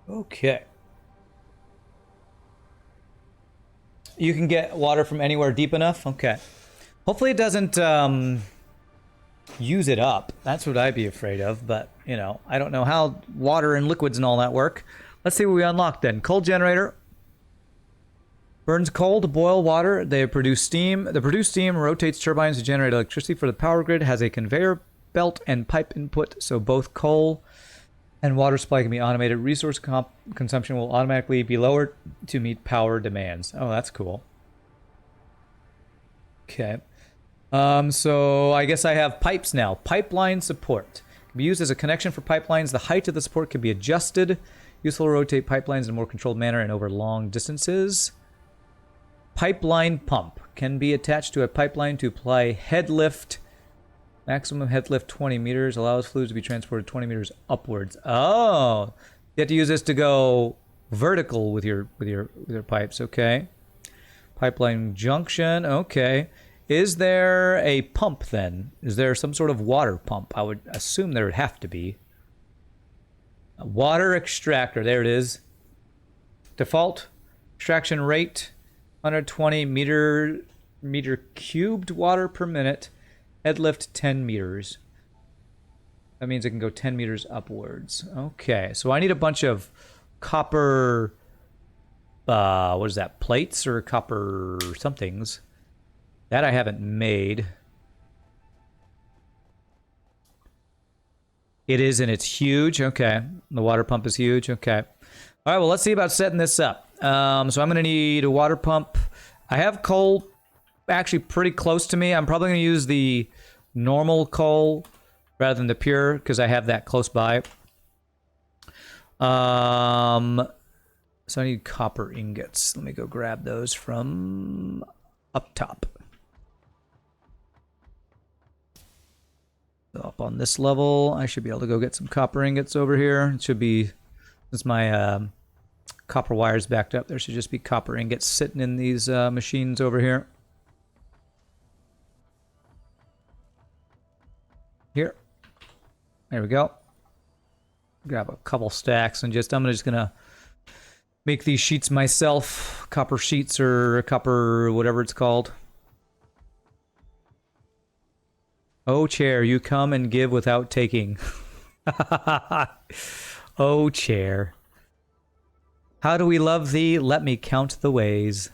Okay. You can get water from anywhere deep enough? Okay. Hopefully it doesn't use it up. That's what I'd be afraid of, but, you know, I don't know how water and liquids and all that work. Let's see what we unlock then. Coal generator. Burns coal to boil water. They produce steam. The produced steam rotates turbines to generate electricity for the power grid. Has a conveyor belt and pipe input, so both coal and water supply can be automated. Resource consumption will automatically be lowered to meet power demands. Oh, that's cool. Okay. So I guess I have pipes now. Pipeline support. Can be used as a connection for pipelines. The height of the support can be adjusted. Useful to rotate pipelines in a more controlled manner and over long distances. Pipeline pump. Can be attached to a pipeline to apply head lift. Maximum head lift 20 meters. Allows fluids to be transported 20 meters upwards. Oh. You have to use this to go vertical with your pipes. Okay. Pipeline junction. Okay. Is there a pump then? Is there some sort of water pump? I would assume there would have to be. A water extractor. There it is. Default extraction rate 120 meter cubed water per minute. Head lift 10 meters. That means it can go 10 meters upwards. Okay, so I need a bunch of copper, what is that, plates or copper somethings. That I haven't made. It is, and it's huge. Okay, the water pump is huge. Okay. All right, well, let's see about setting this up. So I'm going to need a water pump. I have coal actually pretty close to me. I'm probably going to use the normal coal rather than the pure because I have that close by. So I need copper ingots. Let me go grab those from up top. So up on this level, I should be able to go get some copper ingots over here. It should be, since my copper wire's backed up, there should just be copper ingots sitting in these machines over here. Here. There we go. Grab a couple stacks and just, I'm just gonna make these sheets myself. Copper sheets or copper, whatever it's called. Oh, chair, you come and give without taking. Oh, chair. How do we love thee? Let me count the ways.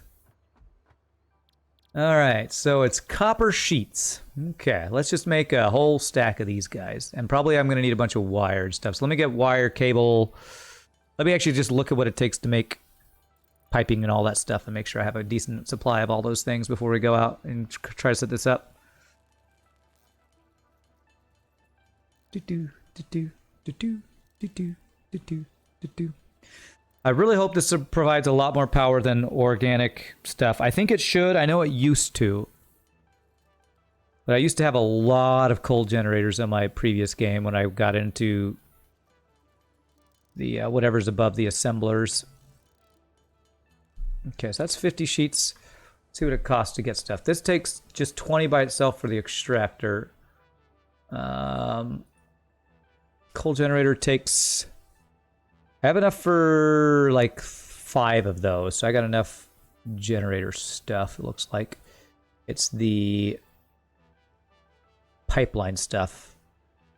Alright, so it's copper sheets. Okay, let's just make a whole stack of these guys. And probably I'm going to need a bunch of wired stuff. So let me get wire, cable. Let me actually just look at what it takes to make piping and all that stuff and make sure I have a decent supply of all those things before we go out and try to set this up. I really hope this provides a lot more power than organic stuff. I think it should. I know it used to. But I used to have a lot of coal generators in my previous game when I got into the whatever's above the assemblers. Okay, so that's 50 sheets. Let's see what it costs to get stuff. This takes just 20 by itself for the extractor. Coal generator takes... I have enough for like 5 of those, so I got enough generator stuff, it looks like. It's the pipeline stuff.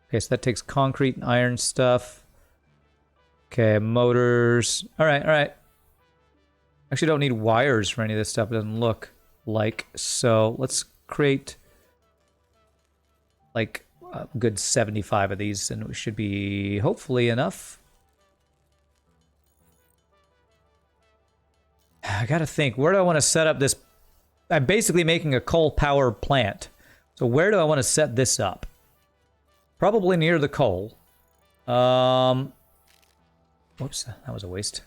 Okay, so that takes concrete and iron stuff. Okay, motors. Alright, alright. Actually don't need wires for any of this stuff, it doesn't look like. So let's create like a good 75 of these, and it should be hopefully enough. I gotta think, where do I want to set up this? I'm basically making a coal power plant. So where do I want to set this up? Probably near the coal. Whoops, that was a waste.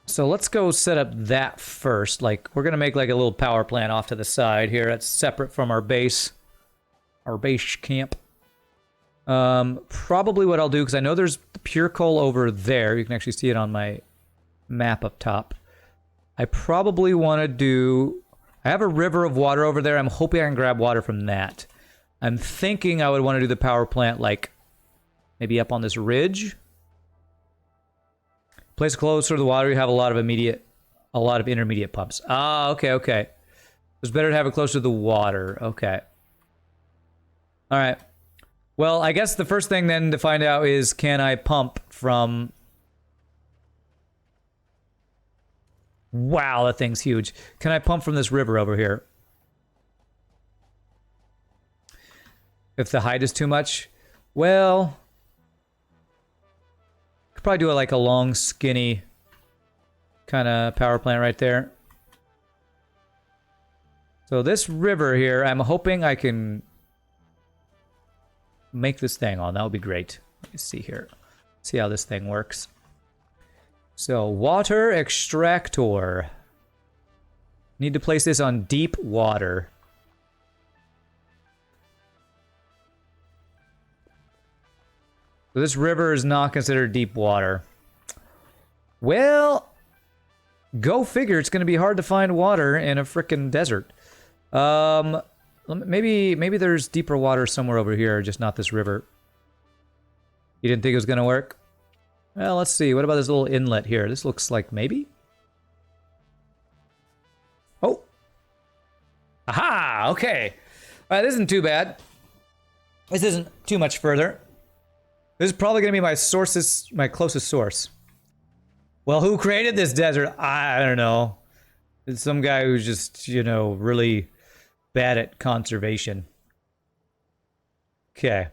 So let's go set up that first. Like, we're gonna make like a little power plant off to the side here. That's separate from our base camp. Probably what I'll do, because I know there's pure coal over there. You can actually see it on my map up top. I probably want to do... I have a river of water over there. I'm hoping I can grab water from that. I'm thinking I would want to do the power plant, like, maybe up on this ridge. Place closer to the water, you have a lot of intermediate pumps. Ah, okay, okay. It's better to have it closer to the water. Okay. All right. Well, I guess the first thing then to find out is, can I pump from... Wow, that thing's huge. Can I pump from this river over here? If the height is too much? Well... Could probably do like a long, skinny kind of power plant right there. So this river here, I'm hoping I can make this thing on. That would be great. Let me see here. See how this thing works. So, water extractor. Need to place this on deep water. So this river is not considered deep water. Well, go figure. It's going to be hard to find water in a frickin' desert. Maybe there's deeper water somewhere over here, just not this river. You didn't think it was going to work? Well, let's see. What about this little inlet here? This looks like maybe? Oh. Aha! Okay. All right, this isn't too bad. This isn't too much further. This is probably going to be my closest source. Well, who created this desert? I don't know. It's some guy who's just, you know, really bad at conservation. Okay.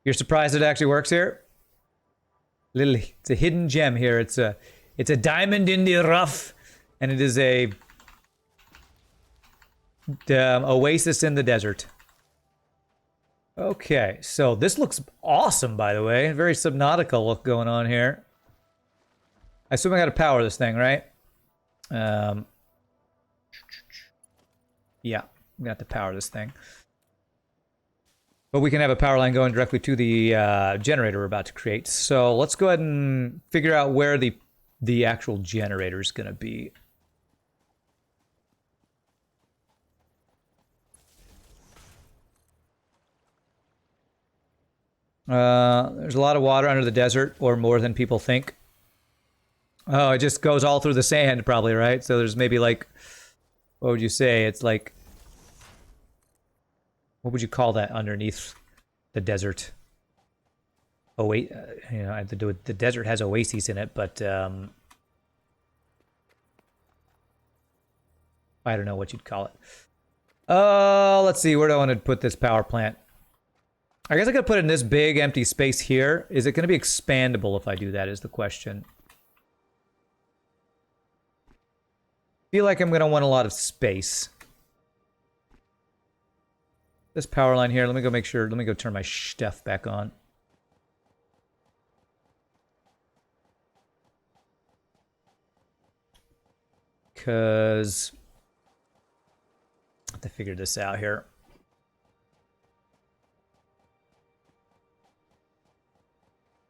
You're surprised it actually works here? Literally, it's a hidden gem here. It's a diamond in the rough, and it is a oasis in the desert. Okay, so this looks awesome, by the way. Very Subnautica look going on here. I assume I got to power this thing, right? Yeah, I'm gonna have to power this thing. But we can have a power line going directly to the generator we're about to create. So let's go ahead and figure out where the actual generator is gonna be. There's a lot of water under the desert, or more than people think. Oh, it just goes all through the sand, probably, right? So there's maybe like, what would you say? It's like, what would you call that underneath the desert? Oh wait, you know, I have to do it. The desert has oases in it, but I don't know what you'd call it. Let's see. Where do I want to put this power plant? I guess I could put it in this big empty space here. Is it going to be expandable if I do that, is the question. I feel like I'm going to want a lot of space. This power line here, let me go make sure, let me go turn my stuff back on. Because I have to figure this out here.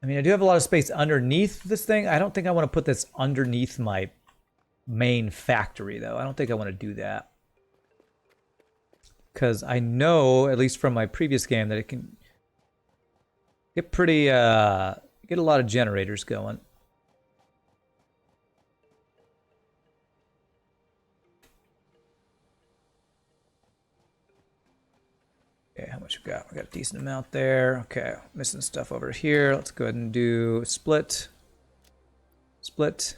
I mean, I do have a lot of space underneath this thing. I don't think I want to put this underneath my main factory, though. I don't think I want to do that. Because I know, at least from my previous game, that it can get pretty, get a lot of generators going. Okay, how much we got? We got a decent amount there. Okay, missing stuff over here. Let's go ahead and do split. Split.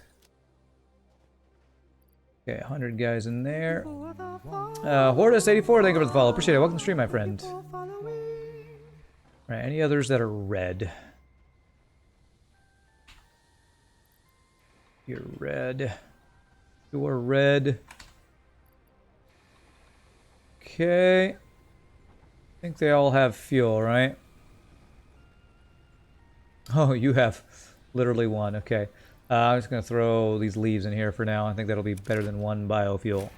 Okay, 100 guys in there. Hortus84, thank you for the follow. Appreciate it. Welcome to the stream, my friend. Alright, any others that are red? You're red. You're red. Okay. I think they all have fuel, right? Oh, you have literally one. Okay. I'm just going to throw these leaves in here for now. I think that'll be better than one biofuel.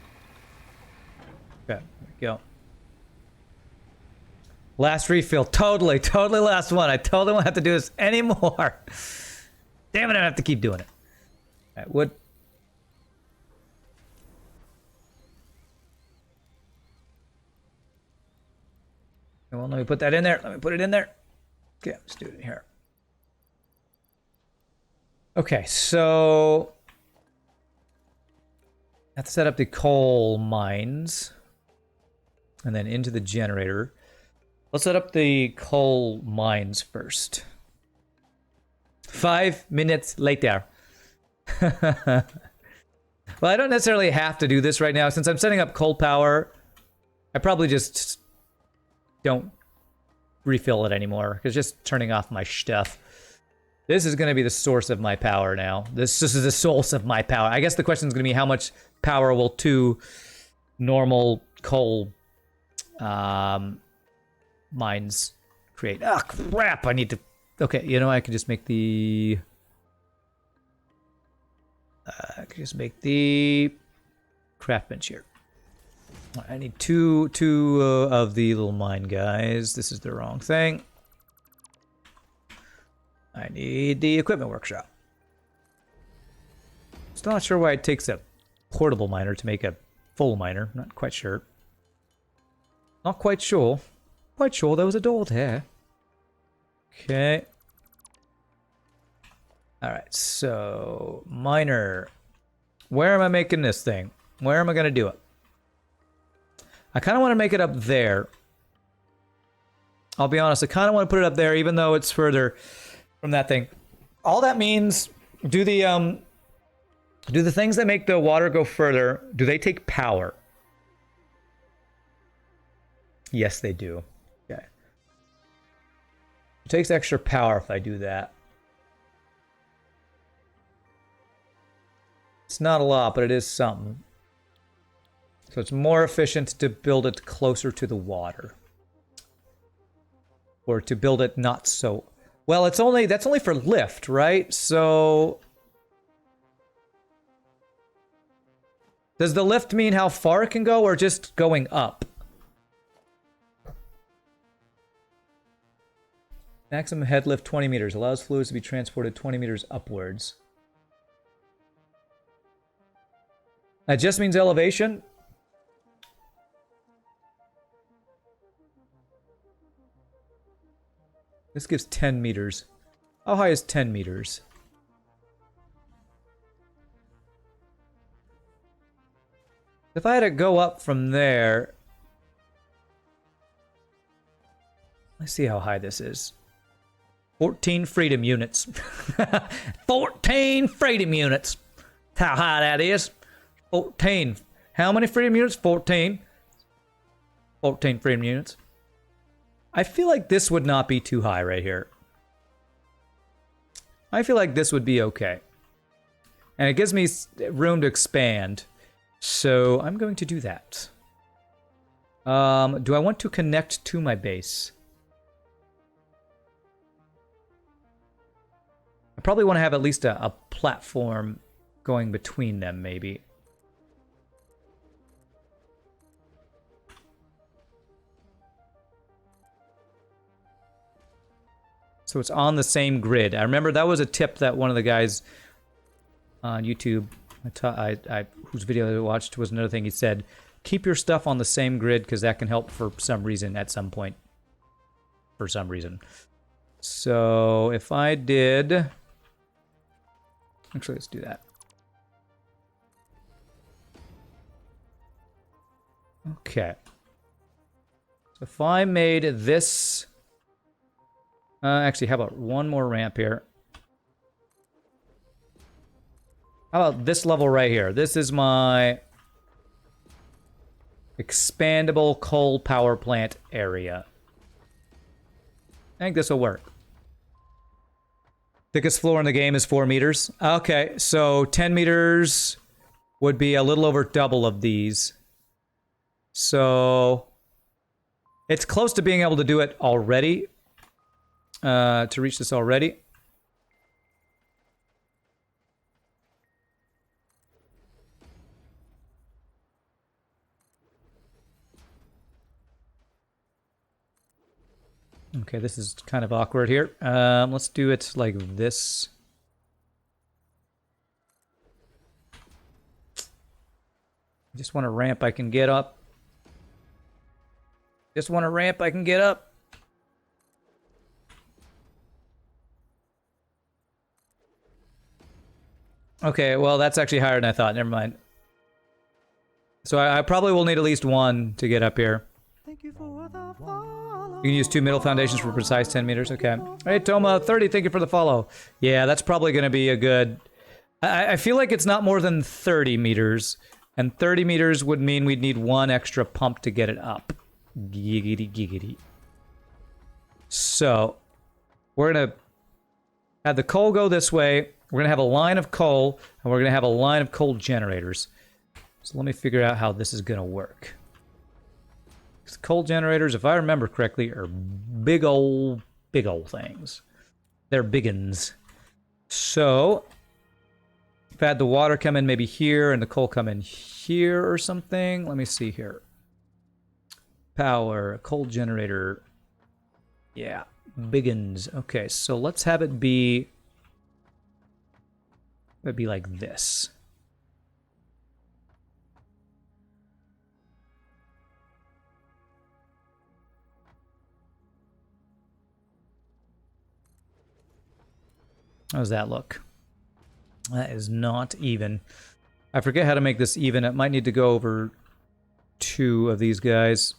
Okay, there we go. Last refill. Totally last one. I totally won't have to do this anymore. Damn it, I have to keep doing it. All right, wood. Well, let me put that in there. Let me put it in there. Okay, let's do it here. Okay, so let's set up the coal mines and then into the generator. Let's set up the coal mines first. 5 minutes later. Well, I don't necessarily have to do this right now. Since I'm setting up coal power, I probably just don't refill it anymore. Because just turning off my stuff. This is going to be the source of my power now. This is the source of my power. I guess the question is going to be how much power will 2 normal coal mines create. Ah, crap! I need to... Okay, you know, I can just make the... I can just make the craft bench here. I need two of the little mine guys. This is the wrong thing. I need the equipment workshop. Still not sure why it takes a portable miner to make a full miner. Not quite sure. Not quite sure. Quite sure there was a door there. Okay. Alright, so... miner. Where am I making this thing? Where am I going to do it? I kind of want to make it up there. I'll be honest, I kind of want to put it up there, even though it's further from that thing. All that means, do the things that make the water go further, do they take power? Yes, they do. Okay. It takes extra power if I do that. It's not a lot, but it is something. So it's more efficient to build it closer to the water. Or to build it not so... Well, that's only for lift, right? So... does the lift mean how far it can go, or just going up? Maximum head lift 20 meters. Allows fluids to be transported 20 meters upwards. That just means elevation? This gives 10 meters. How high is 10 meters? If I had to go up from there... let's see how high this is. 14 freedom units. 14 freedom units. That's how high that is. 14. How many freedom units? 14. 14 freedom units. I feel like this would not be too high right here. I feel like this would be okay. And it gives me room to expand. So I'm going to do that. Do I want to connect to my base? I probably want to have at least a platform going between them, maybe. So it's on the same grid. I remember that was a tip that one of the guys on YouTube, whose video I watched, was another thing he said. Keep your stuff on the same grid, because that can help for some reason at some point. For some reason. So if I did... actually, let's do that. Okay. So if I made this... actually, how about one more ramp here? How about this level right here? This is my expandable coal power plant area. I think this will work. Thickest floor in the game is 4 meters. Okay, so 10 meters would be a little over double of these. So it's close to being able to do it already. To reach this already. Okay, this is kind of awkward here. Let's do it like this. I just want a ramp I can get up. Just want a ramp I can get up. Okay, well, that's actually higher than I thought. Never mind. So I probably will need at least one to get up here. Thank you for the follow. You can use 2 middle foundations for precise 10 meters. Okay. Hey, Toma30, thank you for the follow. Yeah, that's probably going to be a good... I feel like it's not more than 30 meters. And 30 meters would mean we'd need one extra pump to get it up. Giggity, giggity. So, we're going to have the coal go this way. We're going to have a line of coal, and we're going to have a line of coal generators. So let me figure out how this is going to work. Coal generators, if I remember correctly, are big old things. They're biggins. So, if I had the water come in maybe here and the coal come in here or something. Let me see here. Power, coal generator. Yeah, biggins. Okay, so let's have it be... It'd be like this. How does that look? That is not even. I forget how to make this even. It might need to go over 2 of these guys.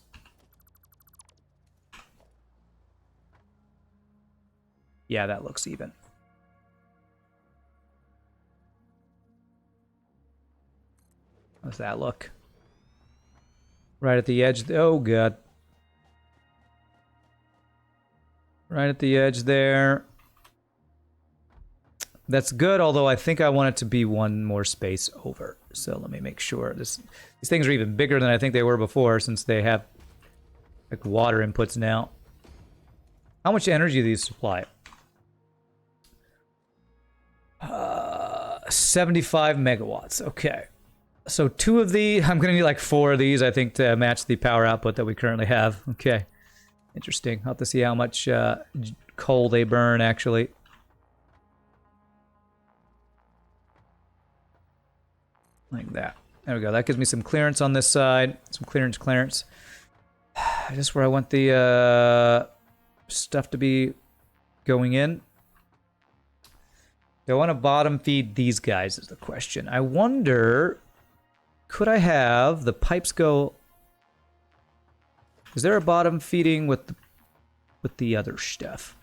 Yeah, that looks even. How's that look? Right at the edge. Oh, God. Right at the edge there. That's good, although I think I want it to be one more space over. So let me make sure. These things are even bigger than I think they were before, since they have like water inputs now. How much energy do these supply? 75 megawatts. Okay. So 2 of these, I'm going to need like 4 of these, I think, to match the power output that we currently have. Okay. Interesting. I'll have to see how much coal they burn, actually. Like that. There we go. That gives me some clearance on this side. Some clearance. Just where I want the stuff to be going in. Do I want to bottom feed these guys is the question. I wonder, could I have the pipes go... Is there a bottom feeding with the other stuff?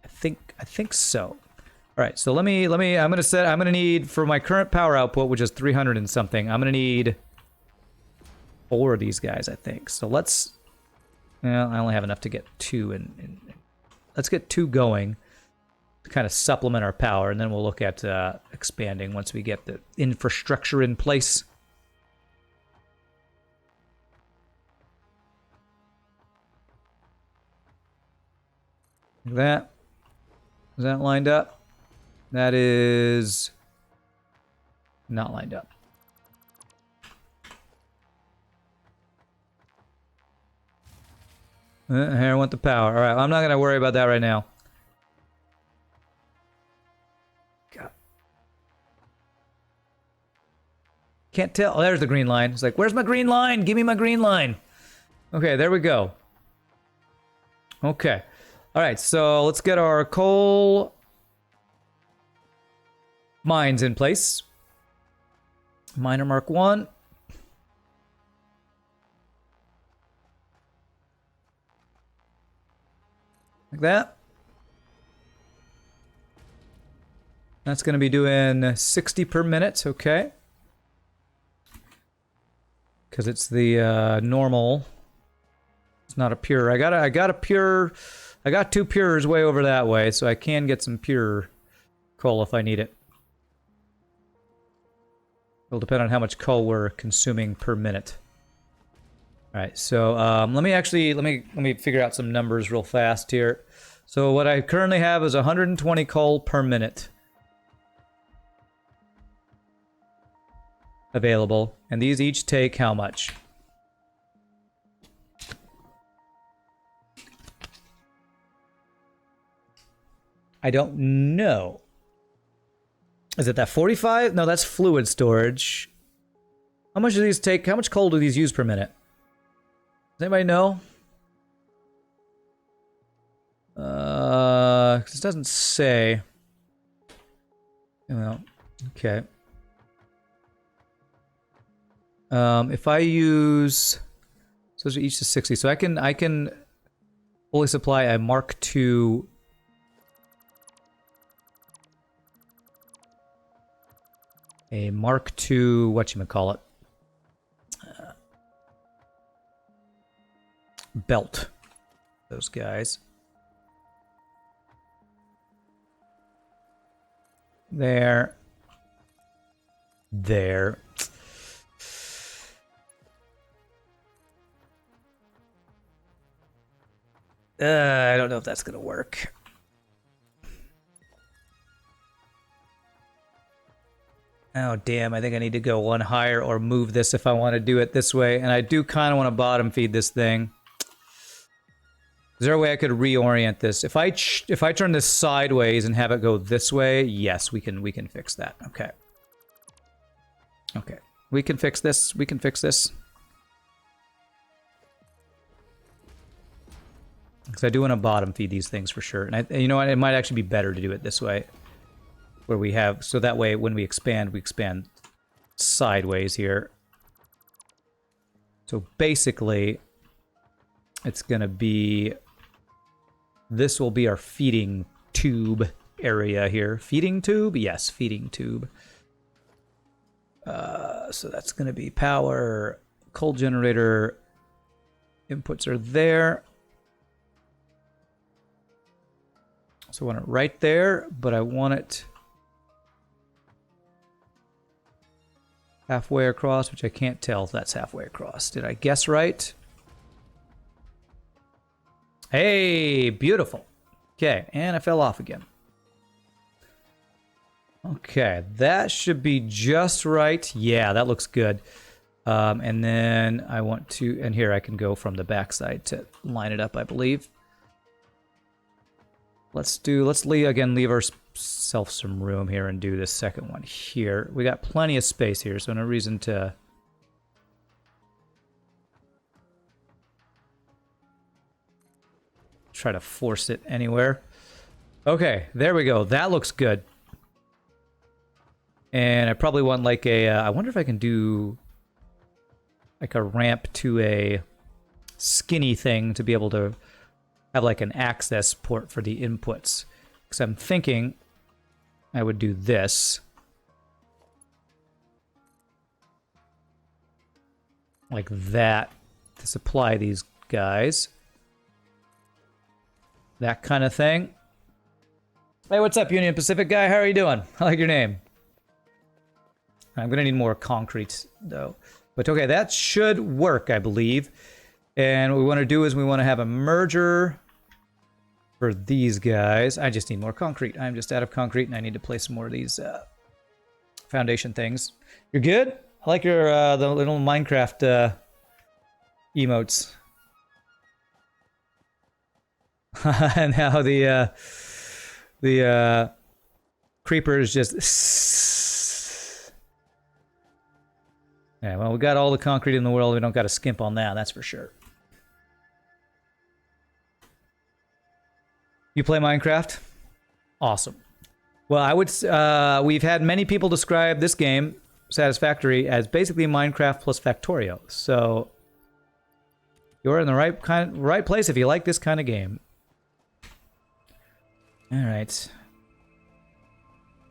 I think so. All right, so let me I'm gonna need, for my current power output, which is 300 and something, I'm gonna need 4 of these guys, I think. So let's, well, I only have enough to get 2 in. Let's get 2 going to kind of supplement our power, and then we'll look at expanding once we get the infrastructure in place. Like that. Is that lined up? That is not lined up. Here I want the power. All right, I'm not going to worry about that right now. God. Can't tell. Oh, there's the green line. It's like, where's my green line? Give me my green line. Okay, there we go. Okay. All right, so let's get our coal mines in place. Miner Mark 1. Like that. That's going to be doing 60 per minute, okay. Because it's the normal. It's not a pure. I got a pure. I got 2 pures way over that way, so I can get some pure coal if I need it. It'll depend on how much coal we're consuming per minute. All right, so let me figure out some numbers real fast here. So what I currently have is 120 coal per minute available, and these each take how much? I don't know. Is it that 45? No, that's fluid storage. How much do these take? How much coal do these use per minute? Does anybody know? 'cause it doesn't say. Well, okay. If I use, so those are each to 60, so I can fully supply a Mark II. A Mark II, whatchamacallit, belt. Those guys. There. There. I don't know if that's gonna work. Oh, damn, I think I need to go one higher or move this if I want to do it this way. And I do kind of want to bottom feed this thing. Is there a way I could reorient this? If I turn this sideways and have it go this way, yes, we can fix that. Okay. Okay. We can fix this. We can fix this. Because I do want to bottom feed these things for sure. And you know what? It might actually be better to do it this way. Where we have, so that way when we expand sideways here. So basically, it's going to be, this will be our feeding tube area here. Feeding tube? Yes, feeding tube. So that's going to be power, coal generator, inputs are there. So I want it right there, but I want it halfway across, which I can't tell if that's halfway across. Did I guess right? Hey, beautiful. Okay, and I fell off again. Okay, that should be just right. Yeah, that looks good. And then I want to, and here I can go from the backside to line it up, I believe. Let's leave ourselves some room here and do this second one here. We got plenty of space here, so no reason to try to force it anywhere. Okay, there we go. That looks good. And I probably want like a, I wonder if I can do like a ramp to a skinny thing to be able to have like an access port for the inputs. Because I'm thinking I would do this. Like that to supply these guys. That kind of thing. Hey, what's up, Union Pacific guy? How are you doing? I like your name. I'm going to need more concrete, though. But okay, that should work, I believe. And what we want to do is we want to have a merger for these guys. I just need more concrete. I'm just out of concrete, and I need to place some more of these foundation things. You're good? I like your the little Minecraft emotes. And how the creepers just. Yeah, well, we got all the concrete in the world. We don't got to skimp on that. That's for sure. You play Minecraft? Awesome. Well, I would. We've had many people describe this game, Satisfactory, as basically Minecraft plus Factorio. So you're in the right place if you like this kind of game. All right.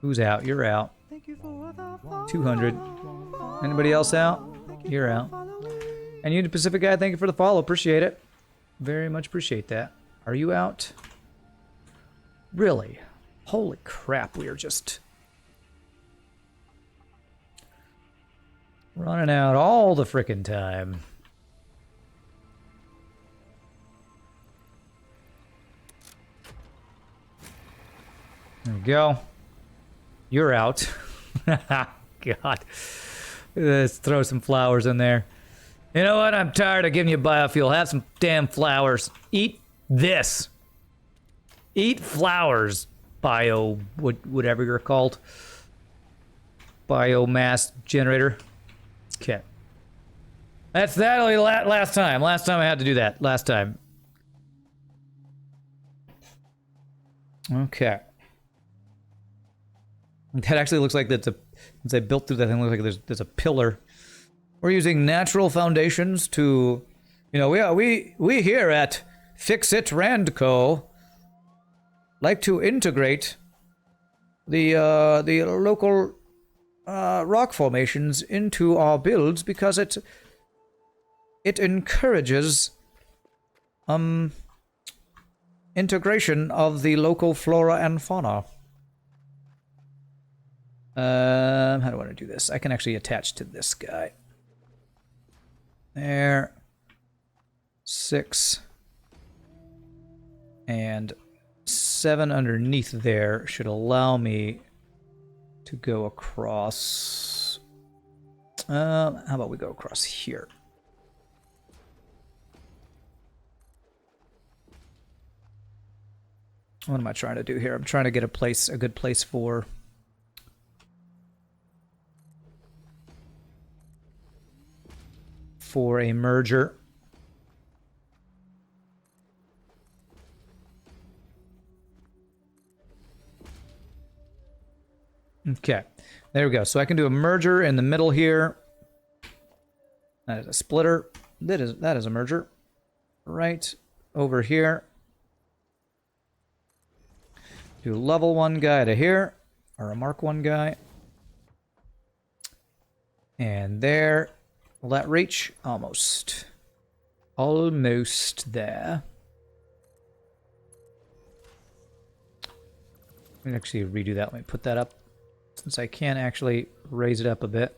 Who's out? You're out. 200. Anybody else out? You're out. And you, the Pacific guy, thank you for the follow. Appreciate it. Very much appreciate that. Are you out? Really? Holy crap, we are just running out all the frickin' time. There we go. You're out. God. Let's throw some flowers in there. You know what? I'm tired of giving you biofuel. Have some damn flowers. Eat this. Eat flowers. Whatever you're called. Biomass generator. Okay. That's that last time. Last time I had to do that. Last time. Okay. That actually looks like that's a... Since I built through that thing, looks like there's a pillar. We're using natural foundations to... You know, we here at Fix-It Randco like to integrate the local rock formations into our builds because it encourages integration of the local flora and fauna. How do I want to do this? I can actually attach to this guy. There. 6. And 7 underneath there should allow me to go across. How about we go across here? What am I trying to do here? I'm trying to get a good place for a merger. Okay, there we go. So I can do a merger in the middle here. That is a splitter. That is a merger. Right over here. Do level 1 guy to here, or a mark 1 guy. And there. Will that reach? Almost. Almost there. Let me actually redo that. Let me put that up. Since I can actually raise it up a bit.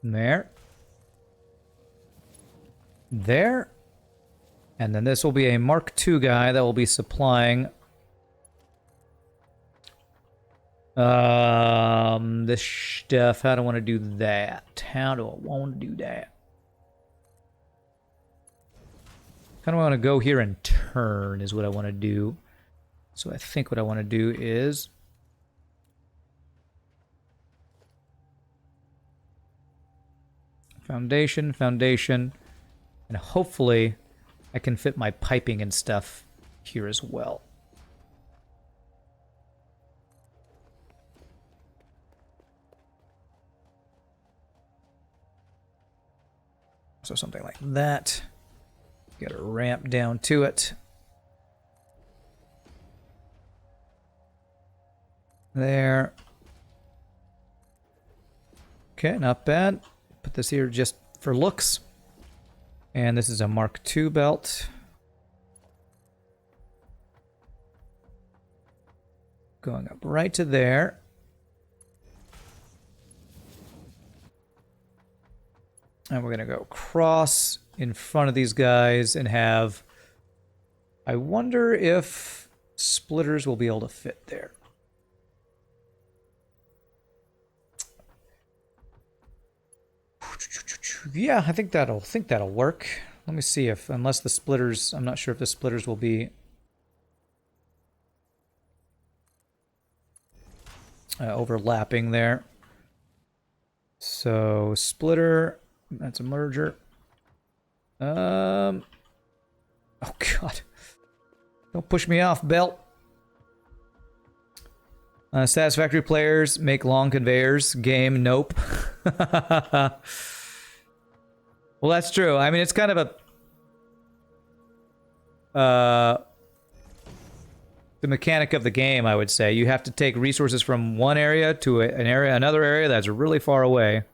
There. There. And then this will be a Mark II guy that will be supplying this stuff. How do I want to do that? How do I want to do that? Kind of want to go here and turn is what I want to do. So I think what I want to do is foundation, foundation, and hopefully I can fit my piping and stuff here as well. So something like that. Get a ramp down to it. There. Okay, not bad. Put this here just for looks. And this is a Mark II belt. Going up right to there. And we're going to go across in front of these guys and have... I wonder if splitters will be able to fit there. Yeah, I think that'll work. Let me see if, unless the splitters, I'm not sure if the splitters will be overlapping there. So splitter, that's a merger. Oh god. Don't push me off, belt. Satisfactory players make long conveyors. Game, nope. Well, that's true. I mean, it's kind of a... the mechanic of the game, I would say. You have to take resources from one area to another area that's really far away.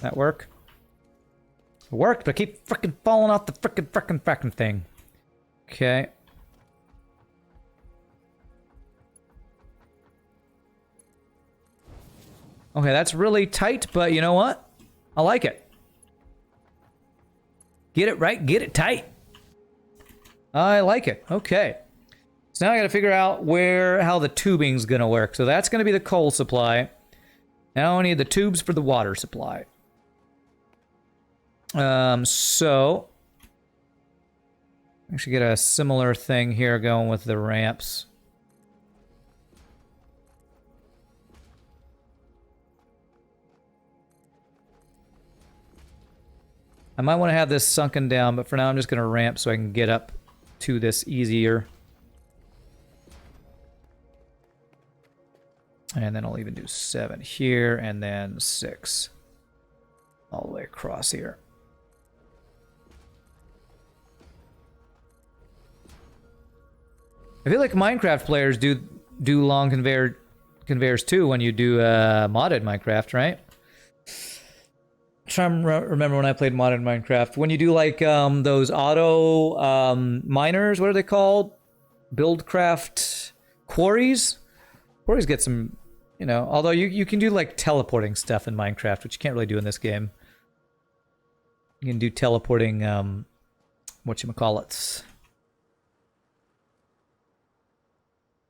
That work? It worked, but I keep frickin' falling off the frickin' thing. Okay. Okay, that's really tight, but you know what? I like it. Get it right, get it tight. I like it. Okay. So now I gotta figure out how the tubing's gonna work. So that's gonna be the coal supply. Now I need the tubes for the water supply. So I should get a similar thing here going with the ramps. I might want to have this sunken down, but for now I'm just going to ramp so I can get up to this easier. And then I'll even do 7 here, and then 6 all the way across here. I feel like Minecraft players do long conveyors too when you do modded Minecraft, right? I'm trying to remember when I played modded Minecraft. When you do like those auto miners, what are they called? Buildcraft quarries? Quarries get some, you know, although you can do like teleporting stuff in Minecraft, which you can't really do in this game. You can do teleporting, whatchamacallits.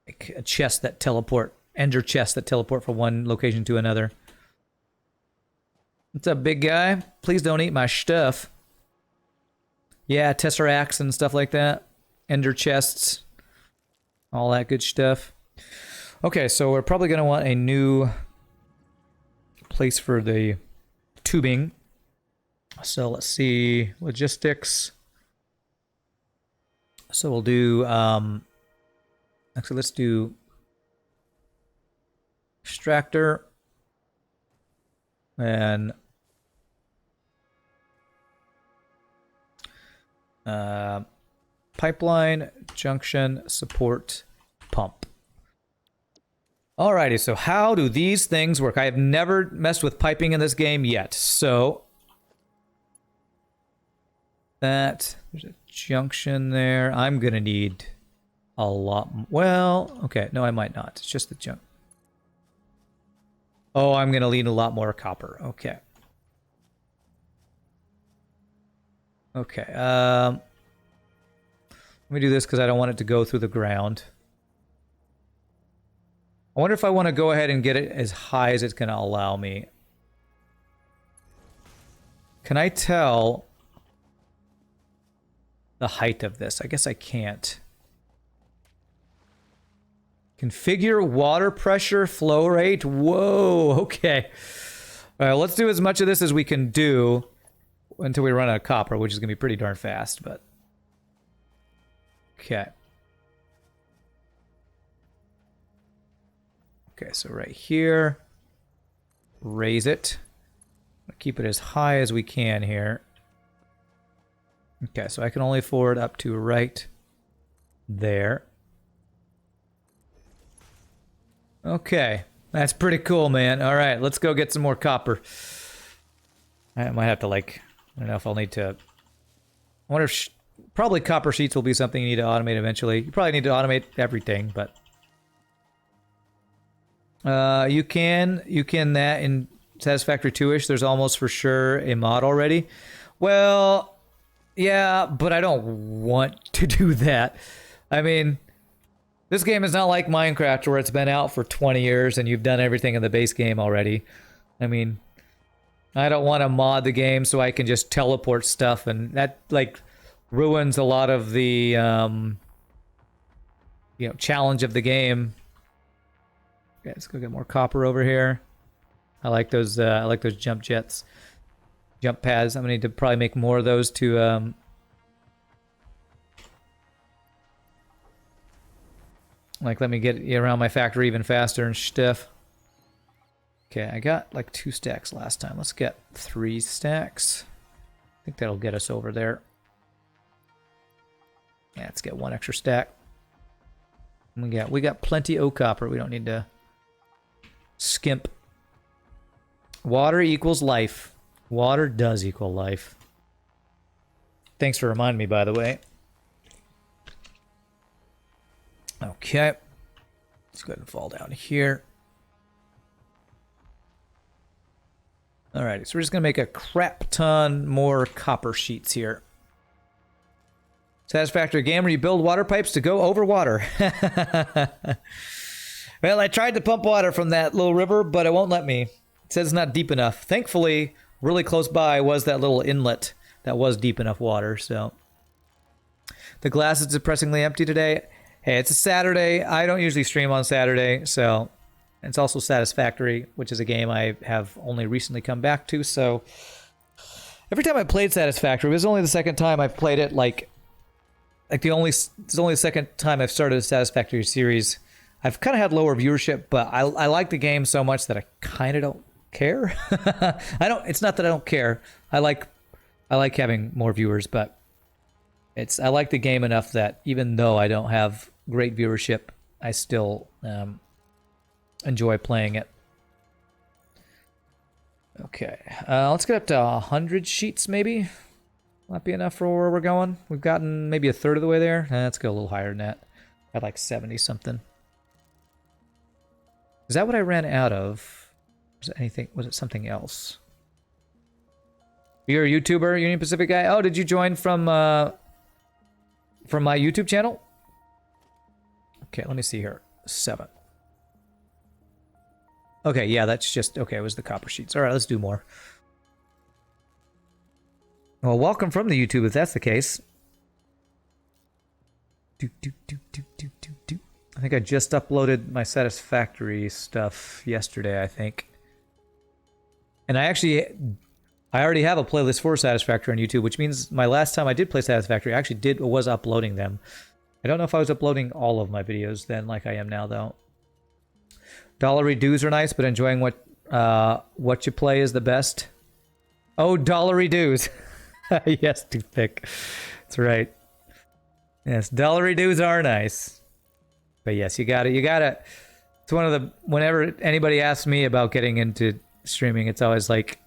Like a chest that teleport, ender chests that teleport from one location to another. What's up, big guy? Please don't eat my stuff. Yeah, tesseracts and stuff like that. Ender chests. All that good stuff. Okay, so we're probably going to want a new place for the tubing. So let's see. Logistics. So we'll do... actually, let's do extractor and pipeline, junction, support, pump. Alrighty, so how do these things work? I have never messed with piping in this game yet, so there's a junction there. I'm gonna need a lot. Well, okay, no, I might not. It's just the junk. Oh, I'm gonna need a lot more copper. Okay. Okay. Let me do this because I don't want it to go through the ground. I wonder if I want to go ahead and get it as high as it's going to allow me. Can I tell the height of this? I guess I can't. Configure water pressure, flow rate. Whoa, okay. All right, let's do as much of this as we can do until we run out of copper, which is going to be pretty darn fast, but... Okay. Okay, so right here, raise it. Keep it as high as we can here. Okay, so I can only forward up to right there. Okay, that's pretty cool, man. All right, let's go get some more copper. I might have to, like, I don't know if I'll need to... I wonder if... Probably copper sheets will be something you need to automate eventually. You probably need to automate everything, but... you can that in Satisfactory 2-ish. There's almost for sure a mod already. Well, yeah, but I don't want to do that. I mean, this game is not like Minecraft where it's been out for 20 years and you've done everything in the base game already. I mean, I don't want to mod the game so I can just teleport stuff, and that, like, ruins a lot of the, challenge of the game. Okay, let's go get more copper over here. I like those jump jets. Jump pads. I'm gonna need to probably make more of those to like, let me get around my factory even faster and stuff. Okay, I got like 2 stacks last time. Let's get 3 stacks. I think that'll get us over there. Yeah, let's get 1 extra stack. We got plenty of copper. We don't need to skimp. Water equals life. Water does equal life. Thanks for reminding me, by the way. Okay. Let's go ahead and fall down here. Alrighty, so we're just going to make a crap ton more copper sheets here. Satisfactory game where you build water pipes to go over water. Well, I tried to pump water from that little river, but it won't let me. It says it's not deep enough. Thankfully, really close by was that little inlet that was deep enough water, so. The glass is depressingly empty today. Hey, it's a Saturday. I don't usually stream on Saturday, so. It's also Satisfactory, which is a game I have only recently come back to, so. Every time I played Satisfactory, it was only the second time I've played it, like, like this is only the second time I've started a Satisfactory series. I've kind of had lower viewership, but I like the game so much that I kind of don't care. I don't. It's not that I don't care. I like having more viewers, but I like the game enough that even though I don't have great viewership, I still enjoy playing it. Okay, let's get up to 100 sheets, maybe. Might be enough for where we're going. We've gotten maybe a third of the way there. Let's go a little higher than that. At like 70 something. Is that what I ran out of? Was it anything? Was it something else? You're a YouTuber, Union Pacific guy. Oh, did you join from my YouTube channel? Okay, let me see here. 7. Okay, yeah, that's just okay. It was the copper sheets. All right, let's do more. Well, welcome from the YouTube if that's the case. I think I just uploaded my Satisfactory stuff yesterday, I think. And I already have a playlist for Satisfactory on YouTube, which means my last time I did play Satisfactory, I actually was uploading them. I don't know if I was uploading all of my videos then like I am now, though. Dollary dues are nice, but enjoying what you play is the best. Oh, dollary dues. Yes, toothpick. That's right. Yes, dollary dues are nice. But yes, you gotta. It's one of the. Whenever anybody asks me about getting into streaming, it's always like,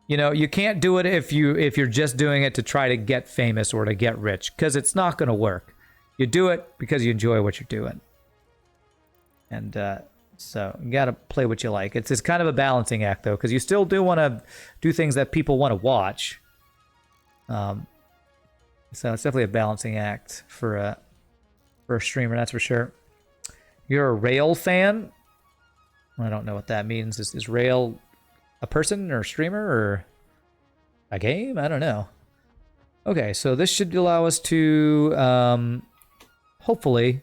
you know, you can't do it if you're just doing it to try to get famous or to get rich, because it's not gonna work. You do it because you enjoy what you're doing, and so you gotta play what you like. It's kind of a balancing act though, because you still do want to do things that people want to watch. So it's definitely a balancing act for a streamer, that's for sure. You're a Rail fan? I don't know what that means. Is Rail a person or a streamer or a game? I don't know. Okay, so this should allow us to hopefully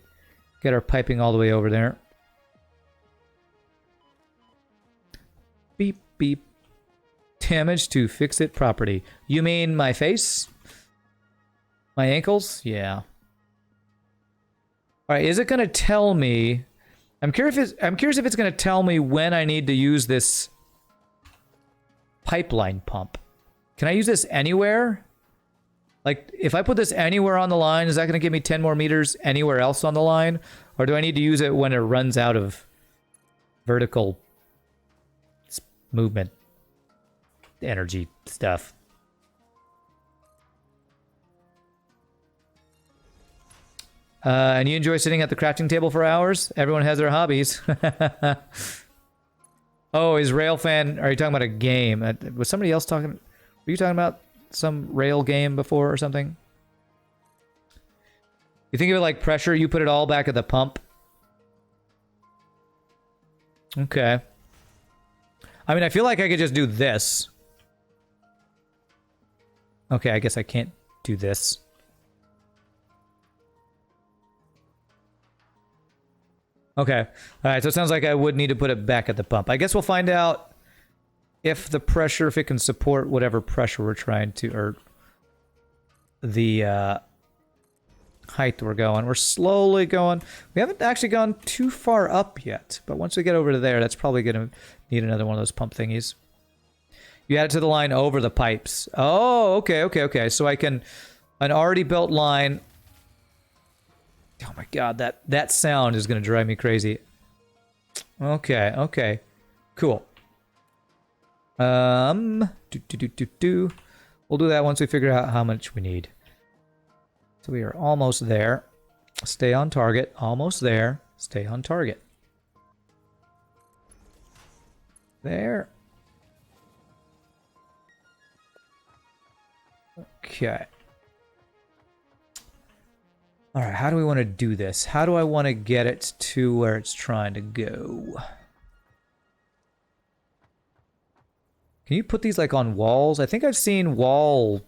get our piping all the way over there. Beep, beep. Damage to fix-it property. You mean my face? My ankles? Yeah. Alright, is it going to tell me... I'm curious if it's going to tell me when I need to use this pipeline pump. Can I use this anywhere? Like, if I put this anywhere on the line, is that going to give me 10 more meters anywhere else on the line? Or do I need to use it when it runs out of vertical movement energy stuff? And you enjoy sitting at the crafting table for hours? Everyone has their hobbies. Oh, is Rail fan... Are you talking about a game? Was somebody else talking... Were you talking about some Rail game before or something? You think of it like pressure, you put it all back at the pump? Okay. I mean, I feel like I could just do this. Okay, I guess I can't do this. Okay. Alright, so it sounds like I would need to put it back at the pump. I guess we'll find out if the pressure, if it can support whatever pressure we're trying to, or the height we're going. We're slowly going. We haven't actually gone too far up yet, but once we get over to there, that's probably going to need another one of those pump thingies. You add it to the line over the pipes. Oh, okay. So I can, an already built line. Oh my god, that sound is going to drive me crazy. Okay. Cool. We'll do that once we figure out how much we need. So we are almost there. Stay on target. Almost there. Stay on target. There. Okay. Alright, how do we want to do this? How do I want to get it to where it's trying to go? Can you put these like on walls? I think I've seen wall...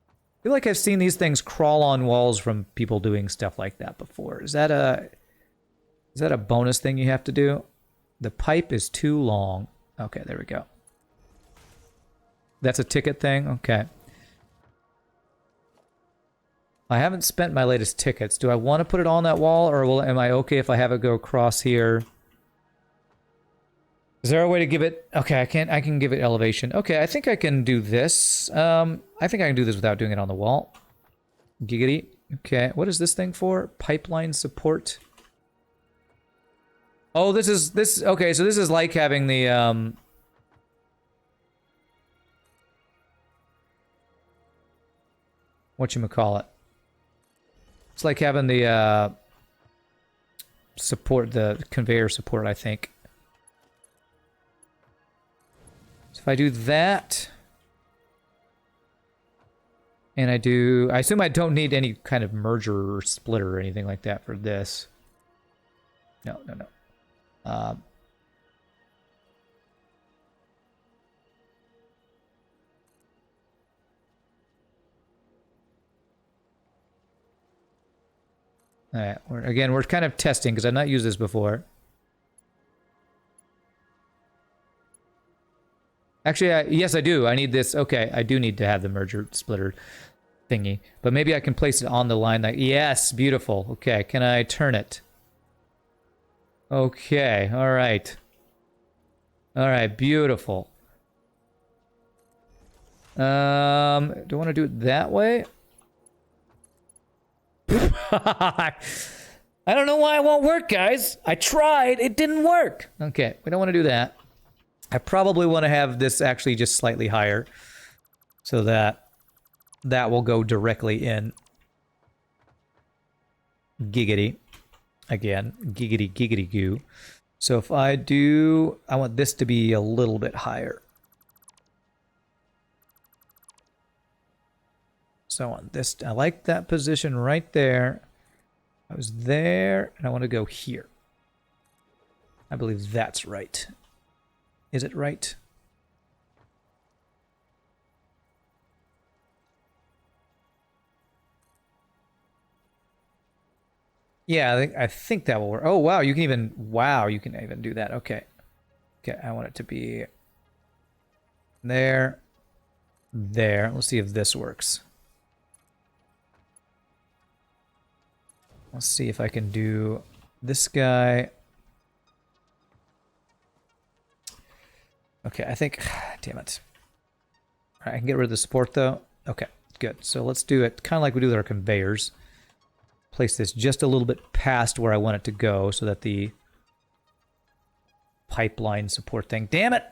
I feel like I've seen these things crawl on walls from people doing stuff like that before. Is that a bonus thing you have to do? The pipe is too long. Okay, there we go. That's a ticket thing? Okay. I haven't spent my latest tickets. Do I want to put it on that wall, or am I okay if I have it go across here? Is there a way to give it... Okay, I can give it elevation. Okay, I think I can do this. I think I can do this without doing it on the wall. Giggity. Okay, what is this thing for? Pipeline support. Oh, this is... Okay, so this is like having the... Whatchamacallit? It's like having the, support, the conveyor support, I think. So if I do that... And I assume I don't need any kind of merger or splitter or anything like that for this. No. Alright, we're kind of testing because I've not used this before. Actually, yes, I do. I need this. Okay, I do need to have the merger splitter thingy. But maybe I can place it on the line. Like, yes, beautiful. Okay, can I turn it? Okay, alright. Alright, beautiful. Do I want to do it that way? I don't know why it won't work, guys. I tried. It didn't work. Okay, we don't want to do that. I probably want to have this actually just slightly higher so that that will go directly in. Giggity. Again, giggity, giggity goo. So if I do... I want this to be a little bit higher. So I want this... I like that position right there. I was there, and I want to go here. I believe that's right. Is it right? Yeah, I think that will work. Oh, wow, you can even... Wow, you can even do that. Okay. Okay, I want it to be... There. There. Let's see if this works. Let's see if I can do this guy. Okay, I think... Damn it. All right, I can get rid of the support, though. Okay, good. So let's do it kind of like we do with our conveyors. Place this just a little bit past where I want it to go so that the pipeline support thing... Damn it!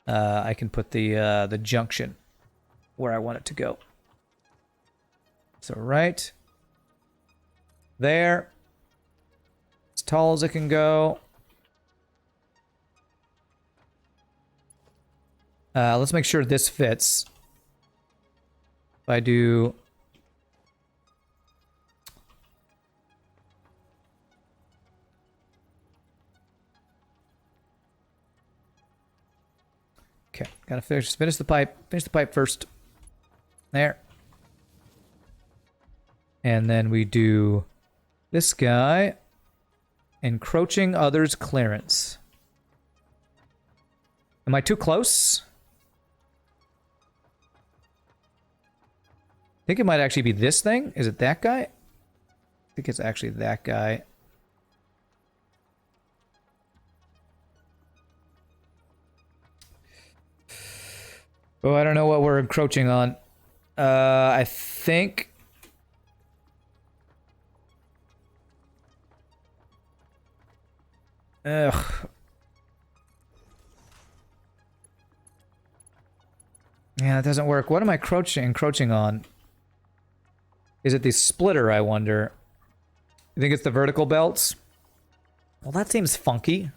I can put the junction where I want it to go. So right there. As tall as it can go. Let's make sure this fits. If I do... Okay, gotta finish the pipe. Finish the pipe first. There. And then we do this guy. Encroaching others' clearance. Am I too close? I think it might actually be this thing. Is it that guy? I think it's actually that guy. Oh, I don't know what we're encroaching on. I think... Ugh. Yeah, it doesn't work. What am I encroaching on? Is it the splitter, I wonder? You think it's the vertical belts? Well, that seems funky.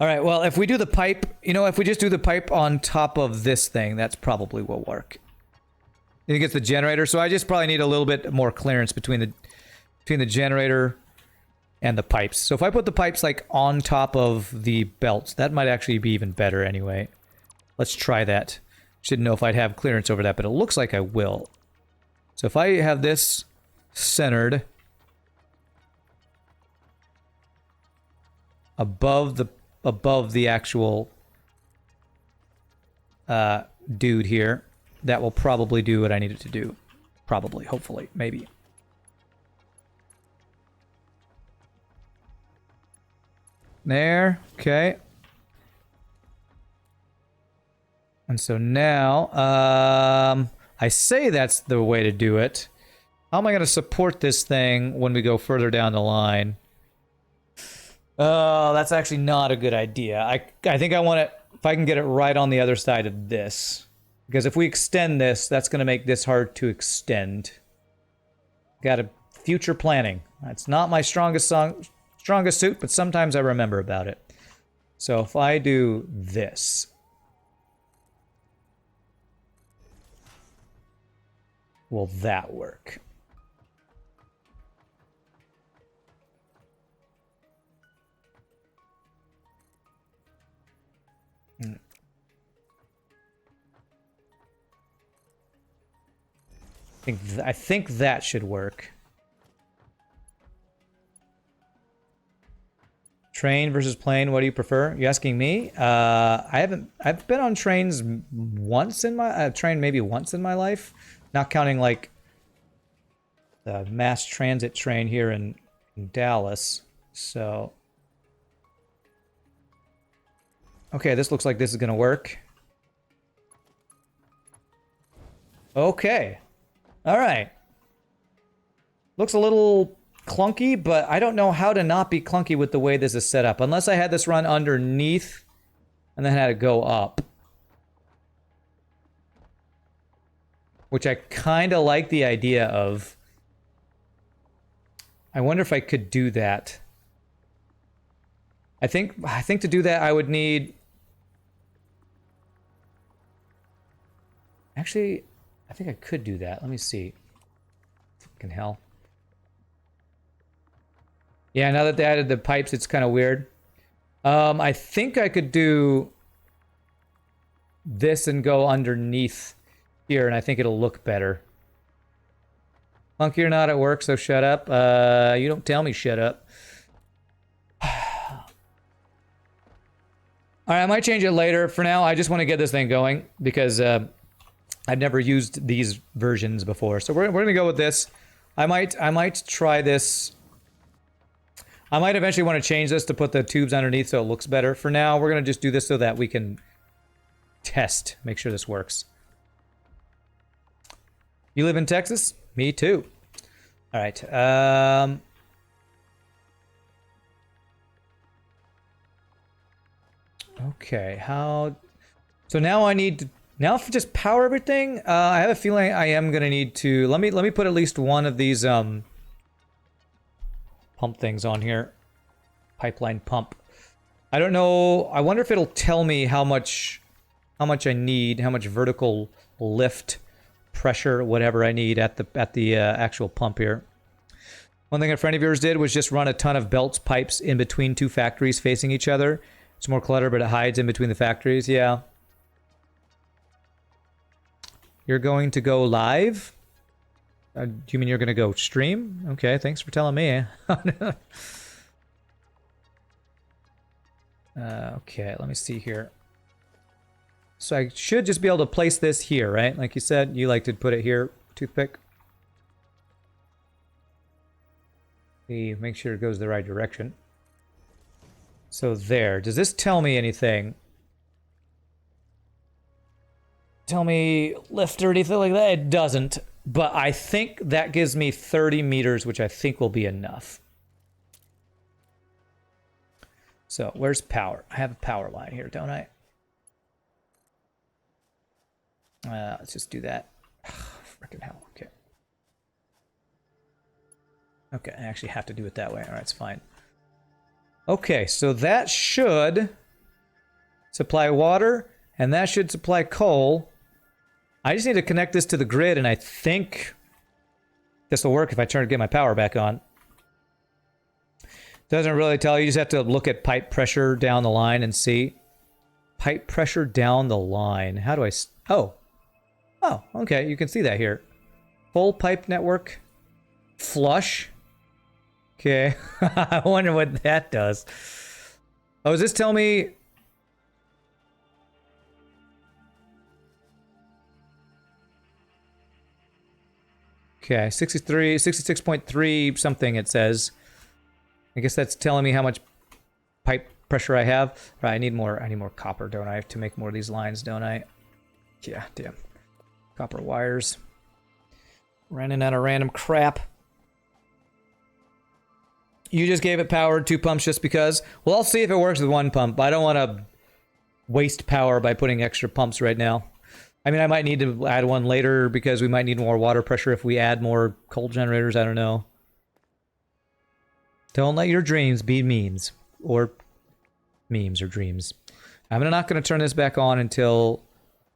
Alright, well, if we do the pipe... You know, if we just do the pipe on top of this thing, that's probably will work. You think it's the generator? So I just probably need a little bit more clearance between the generator and the pipes. So if I put the pipes, like, on top of the belts, that might actually be even better anyway. Let's try that. Shouldn't know if I'd have clearance over that, but it looks like I will. So if I have this centered above the actual dude here, that will probably do what I need it to do. Probably, hopefully, maybe. There, okay. And so now, I say that's the way to do it. How am I going to support this thing when we go further down the line? Oh, that's actually not a good idea. I think I want it, if I can get it right on the other side of this. Because if we extend this, that's going to make this hard to extend. Got a future planning. That's not my strongest suit, but sometimes I remember about it. So if I do this. Will that work? I think that should work. Train versus plane, what do you prefer? You asking me? I've been on trains once in my, train maybe once in my life. Not counting like the mass transit train here in Dallas. So. Okay, this looks like this is gonna work. Okay. Alright. Looks a little clunky, but I don't know how to not be clunky with the way this is set up. Unless I had this run underneath and then had it go up. Which I kind of like the idea of. I wonder if I could do that. I think to do that I would need... Actually, I think I could do that. Let me see. Fucking hell. Yeah, now that they added the pipes, it's kind of weird. I think I could do this and go underneath here, and I think it'll look better. Funky or not, it works, so shut up. You don't tell me shut up. Alright, I might change it later. For now, I just want to get this thing going, because I've never used these versions before. So we're gonna go with this. I might try this. I might eventually want to change this to put the tubes underneath so it looks better. For now, we're gonna just do this so that we can test, make sure this works. You live in Texas? Me too. All right. Okay. How? So now I need to. Now if just power everything, I have a feeling I am gonna need to. Let me put at least one of these pump things on here. Pipeline pump. I don't know. I wonder if it'll tell me how much I need, how much vertical lift, pressure, whatever I need at the actual pump here. One thing a friend of yours did was just run a ton of belts, pipes in between two factories facing each other. It's more clutter, but it hides in between the factories. Yeah. You're going to go live? Do you mean you're going to go stream? Okay, thanks for telling me. Okay, let me see here. So I should just be able to place this here, right? Like you said, you like to put it here, toothpick. Make sure it goes the right direction. So there. Does this tell me anything? Tell me lift or anything like that? It doesn't. But I think that gives me 30 meters, which I think will be enough. So where's power? I have a power line here, don't I? Let's just do that. Frickin' hell. Okay. Okay, I actually have to do it that way. All right, it's fine. Okay, so that should supply water, and that should supply coal. I just need to connect this to the grid, and I think this will work if I get my power back on. Doesn't really tell you. You just have to look at pipe pressure down the line and see. Pipe pressure down the line. How do I... Oh. Oh, okay. You can see that here. Full pipe network. Flush. Okay. I wonder what that does. Oh, does this tell me... Okay, 63, 66.3 something it says. I guess that's telling me how much pipe pressure I have. Right, I need more copper, don't I, to make more of these lines, don't I? Yeah, damn. Copper wires. Running out of random crap. You just gave it power, 2 pumps just because? Well, I'll see if it works with 1 pump. I don't want to waste power by putting extra pumps right now. I mean, I might need to add one later because we might need more water pressure if we add more coal generators. I don't know. Don't let your dreams be memes. Or memes or dreams. I'm not going to turn this back on until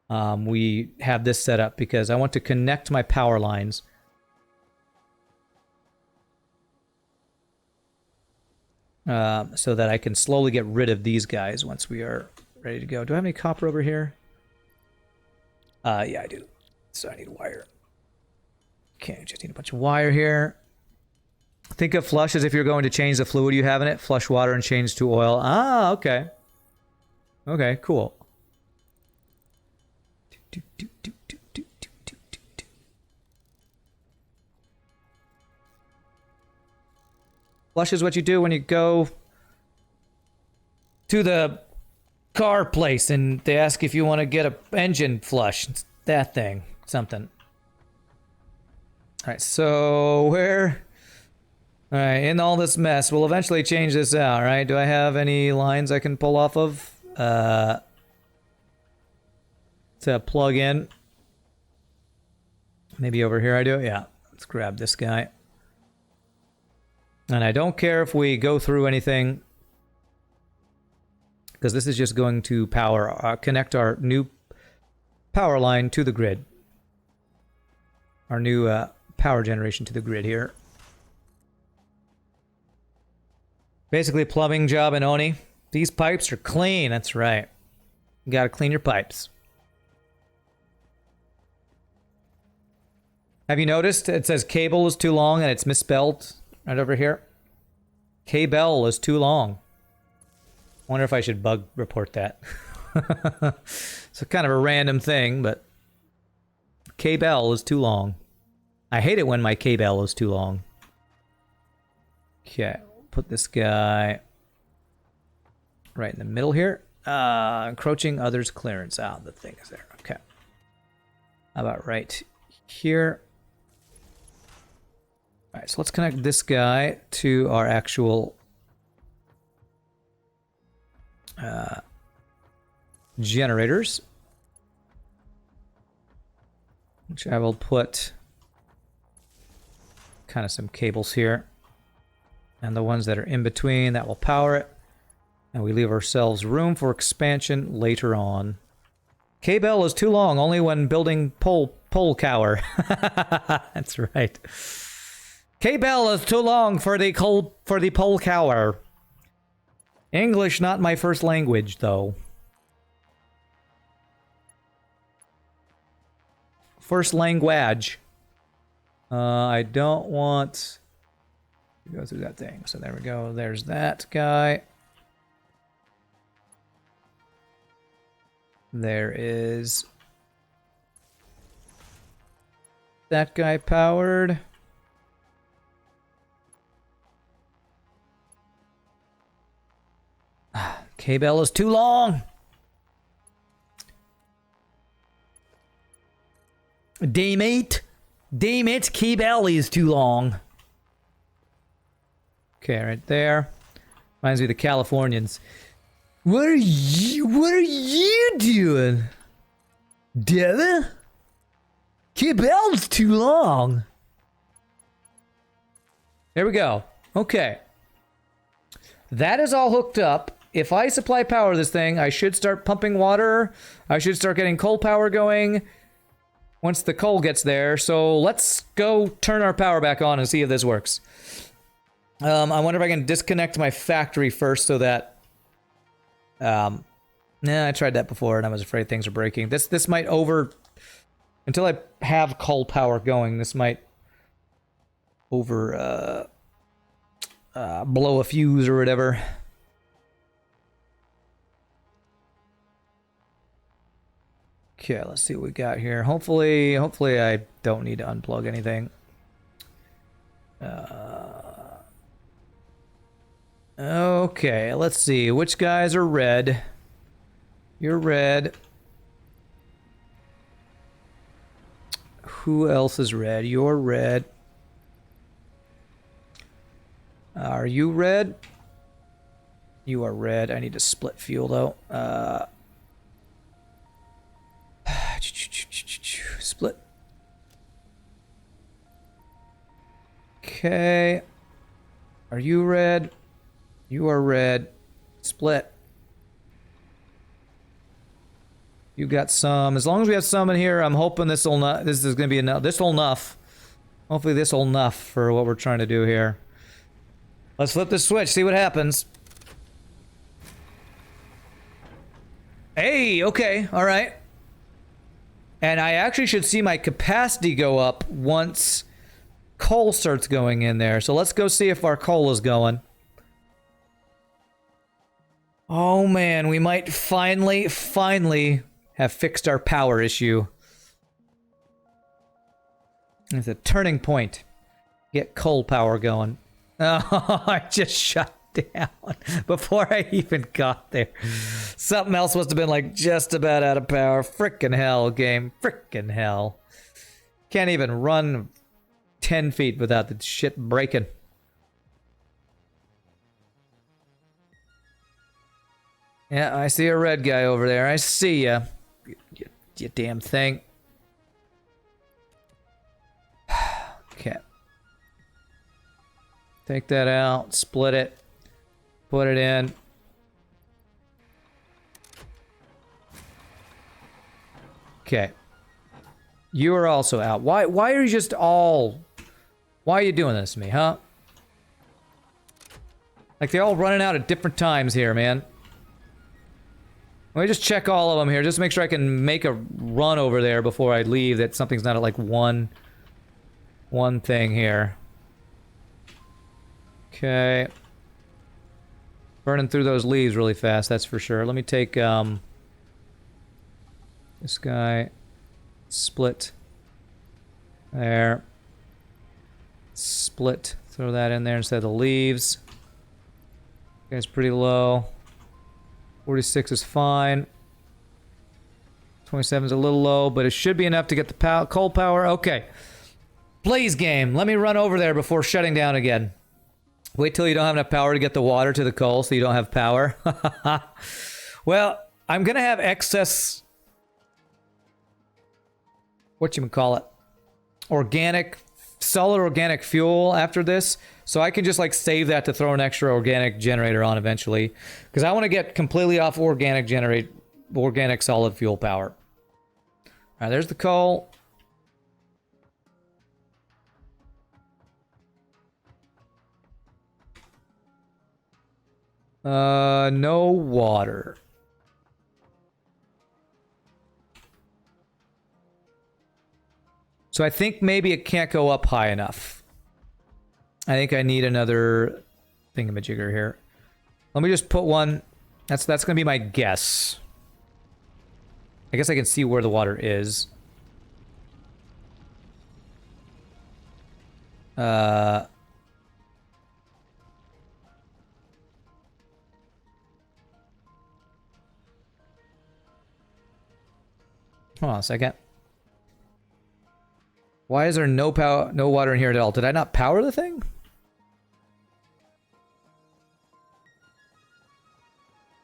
we have this set up because I want to connect my power lines. So that I can slowly get rid of these guys once we are ready to go. Do I have any copper over here? Yeah, I do. So I need wire. Okay, just need a bunch of wire here. Think of flush as if you're going to change the fluid you have in it. Flush water and change to oil. Ah, okay. Okay, cool. Flush is what you do when you go to the car place and they ask if you want to get a engine flush. It's that thing. Something. Alright, so where... Alright, in all this mess, we'll eventually change this out, right? Do I have any lines I can pull off of? To plug in. Maybe over here I do? Yeah. Let's grab this guy. And I don't care if we go through anything, because this is just going to power, connect our new power line to the grid. Our new power generation to the grid here. Basically, plumbing job in Oni. These pipes are clean. That's right. You gotta clean your pipes. Have you noticed it says cable is too long and it's misspelled right over here? Cable is too long. Wonder if I should bug report that. It's a kind of a random thing, but cable is too long. I hate it when my cable is too long. Okay, put this guy right in the middle here. Encroaching others' clearance. Ah, the thing is there. Okay. How about right here? Alright, so let's connect this guy to our actual generators. Which I will put kind of some cables here. And the ones that are in between, that will power it. And we leave ourselves room for expansion later on. Cable is too long, only when building pole cower. That's right. Cable is too long for the pole cower. English not my first language, though. First language. I don't want to go through that thing. So there we go. There's that guy. There is that guy powered. Cable is too long. Damn it. Damn it, cable is too long. Okay, right there. Reminds me of the Californians. What are you doing? Devin? Cable's too long. There we go. Okay. That is all hooked up. If I supply power to this thing, I should start pumping water. I should start getting coal power going once the coal gets there. So let's go turn our power back on and see if this works. I wonder if I can disconnect my factory first so that... Nah, I tried that before and I was afraid things are breaking. This might until I have coal power going, this might blow a fuse or whatever. Okay, let's see what we got here. Hopefully I don't need to unplug anything. Okay, let's see. Which guys are red? You're red. Who else is red? You're red. Are you red? You are red. I need to split fuel though. Split. Okay. Are you red? You are red. Split. You got some. As long as we have some in here, I'm hoping this will not. This is gonna be enough. This will enough. Hopefully, this will enough for what we're trying to do here. Let's flip the switch. See what happens. Hey. Okay. All right. And I actually should see my capacity go up once coal starts going in there. So let's go see if our coal is going. Oh man, we might finally have fixed our power issue. It's a turning point. Get coal power going. Oh, I just shut down before I even got there. Something else must have been like just about out of power. Frickin' hell, game. Frickin' hell. Can't even run 10 feet without the shit breaking. Yeah, I see a red guy over there. I see ya. You damn thing. Okay. Take that out, split it, put it in. Okay. You are also out. Why are you just all... Why are you doing this to me, huh? Like they're all running out at different times here, man. Let me just check all of them here, just to make sure I can make a run over there before I leave, that something's not at like one thing here. Okay. Burning through those leaves really fast, that's for sure. Let me take, this guy. Split. There. Split. Throw that in there instead of the leaves. Guy's pretty low. 46 is fine. 27 is a little low, but it should be enough to get the coal power. Okay. Please, game. Let me run over there before shutting down again. Wait till you don't have enough power to get the water to the coal so you don't have power. Well, I'm going to have excess... Whatchamacallit? Solid organic fuel after this. So I can just like save that to throw an extra organic generator on eventually. Because I want to get completely off organic solid fuel power. Alright, there's the coal. No water. So I think maybe it can't go up high enough. I think I need another thingamajigger here. Let me just put one. That's gonna be my guess. I guess I can see where the water is. Hold on a second. Why is there no water in here at all? Did I not power the thing?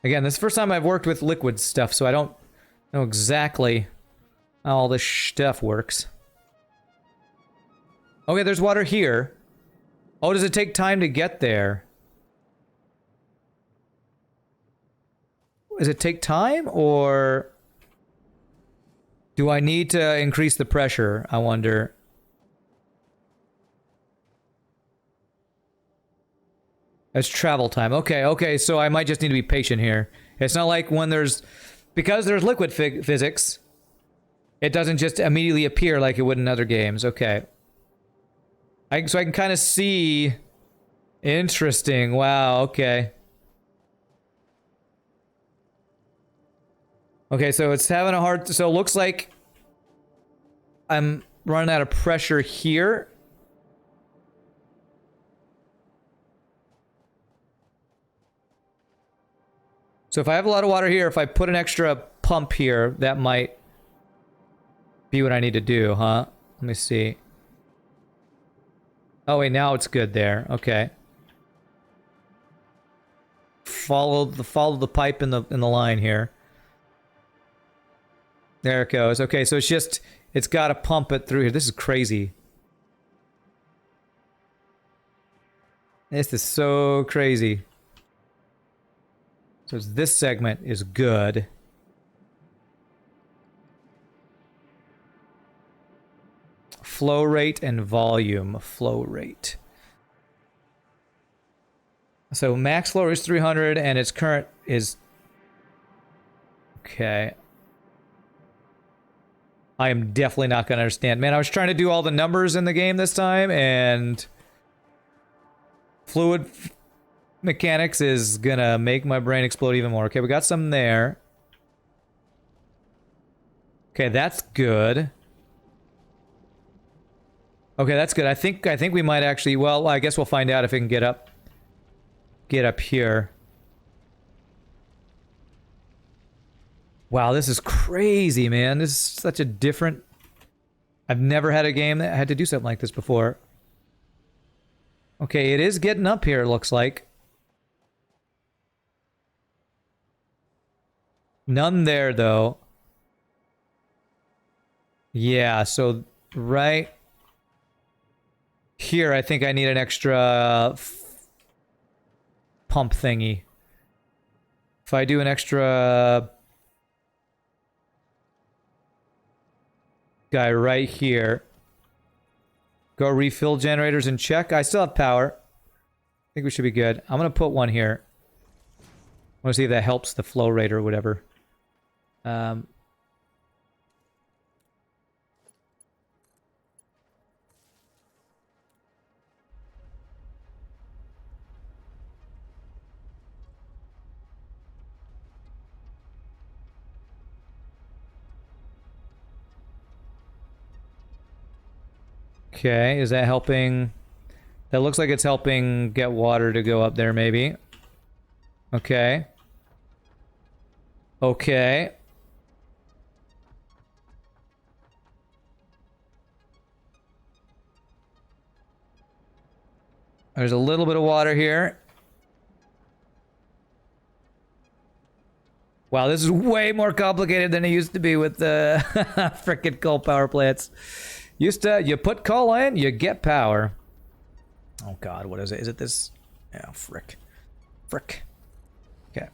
Again, this is the first time I've worked with liquid stuff, so I don't know exactly how all this stuff works. Okay, there's water here. Oh, does it take time to get there? Does it take time, or... do I need to increase the pressure, I wonder? That's travel time. Okay, so I might just need to be patient here. It's not like when there's... because there's liquid physics, it doesn't just immediately appear like it would in other games. Okay. So I can kind of see... interesting. Wow, okay. Okay, so it's having a hard... so it looks like I'm running out of pressure here. So if I have a lot of water here, if I put an extra pump here, that might be what I need to do, huh? Let me see. Oh wait, now it's good there. Okay. Follow the pipe in the line here. There it goes. Okay, so it's got to pump it through here. This is crazy. This is so crazy. So this segment is good. Flow rate and volume. Flow rate. So max flow is 300 and its current is... Okay. I am definitely not going to understand. Man, I was trying to do all the numbers in the game this time, and... Fluid mechanics is gonna make my brain explode even more. Okay, we got some there. Okay, that's good. Okay, that's good. I think we might actually... Well, I guess we'll find out if it can get up here. Wow, this is crazy, man. This is such a different... I've never had a game that had to do something like this before. Okay, it is getting up here, it looks like. None there, though. Yeah, so right here, I think I need an extra pump thingy. If I do an extra guy right here. Go refill generators and check. I still have power. I think we should be good. I'm going to put one here. I want to see if that helps the flow rate or whatever. Okay, is that helping? That looks like it's helping get water to go up there, maybe. Okay. Okay. There's a little bit of water here. Wow, this is way more complicated than it used to be with the frickin' coal power plants. Used to, you put coal in, you get power. Oh god, what is it? Is it this? Yeah, frick. Frick. Okay.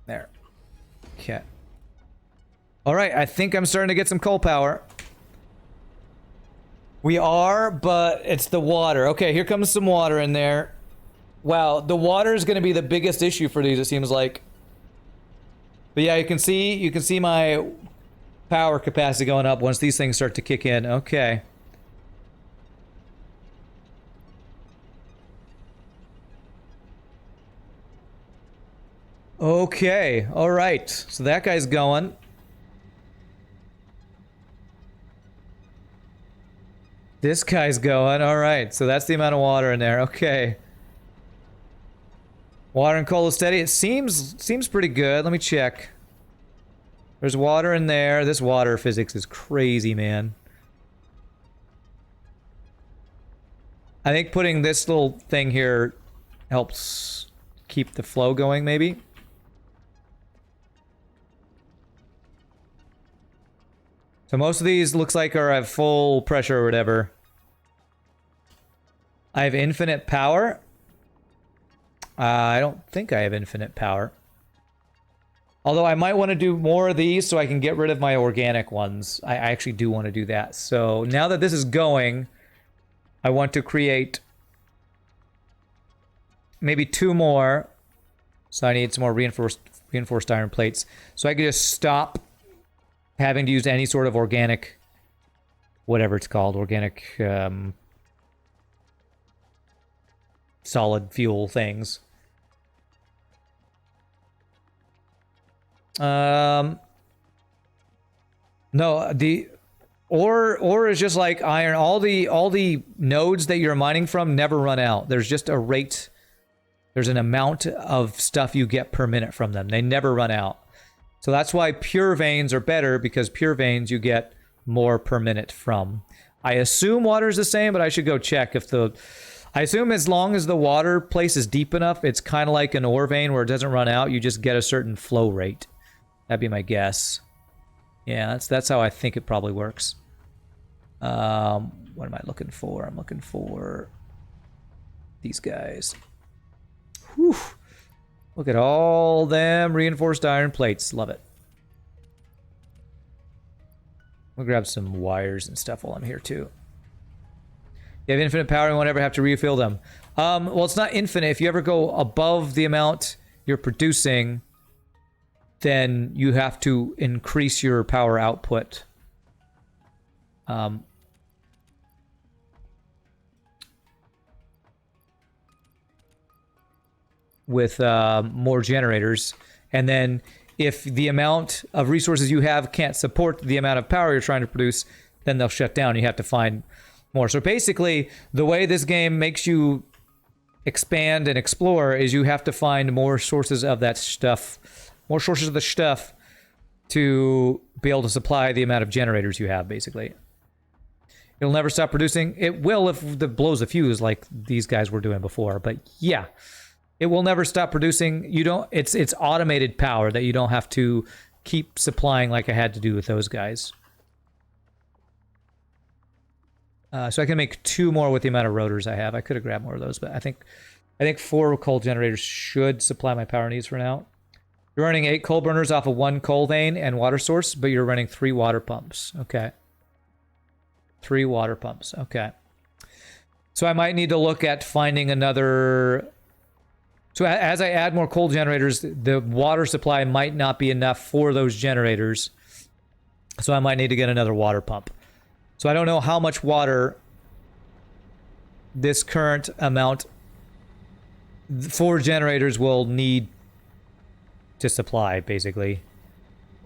There. Okay. Alright, I think I'm starting to get some coal power. We are, but it's the water. Okay, here comes some water in there. Wow, the water is going to be the biggest issue for these, it seems like. But yeah, you can see my power capacity going up once these things start to kick in. Okay. Okay, all right. So that guy's going. This guy's going. All right. So that's the amount of water in there. Okay. Water and coal is steady. It seems pretty good. Let me check. There's water in there. This water physics is crazy, man. I think putting this little thing here helps keep the flow going, maybe. So most of these looks like are at full pressure or whatever. I have infinite power. I don't think I have infinite power. Although I might want to do more of these so I can get rid of my organic ones. I actually do want to do that. So now that this is going, I want to create maybe 2 more. So I need some more reinforced iron plates. So I can just stop having to use any sort of organic, whatever it's called, organic solid fuel things. No, Or it's just like iron. All the nodes that you're mining from never run out. There's just a rate. There's an amount of stuff you get per minute from them. They never run out. So that's why pure veins are better, because pure veins you get more per minute from. I assume water's the same, but I should go check if the... I assume as long as the water place is deep enough, it's kind of like an ore vein where it doesn't run out. You just get a certain flow rate. That'd be my guess. Yeah, that's how I think it probably works. What am I looking for? I'm looking for these guys. Whew. Look at all them reinforced iron plates. Love it. We'll grab some wires and stuff while I'm here too. You have infinite power and won't ever have to refill them. Well, it's not infinite. If you ever go above the amount you're producing, then you have to increase your power output. With more generators. And then if the amount of resources you have can't support the amount of power you're trying to produce, then they'll shut down. You have to find more. So basically, the way this game makes you expand and explore is you have to find more sources of that stuff, more sources of the stuff to be able to supply the amount of generators you have, basically. It'll never stop producing. It will if it blows a fuse like these guys were doing before, but yeah. It will never stop producing. You don't. It's automated power that you don't have to keep supplying like I had to do with those guys. So I can make 2 more with the amount of rotors I have. I could have grabbed more of those, but I think 4 coal generators should supply my power needs for now. You're running 8 coal burners off of 1 coal vein and water source, but you're running 3 water pumps. Okay. 3 water pumps. Okay. So I might need to look at finding another... So as I add more coal generators, the water supply might not be enough for those generators. So I might need to get another water pump. So I don't know how much water this current amount 4 generators will need to supply, basically.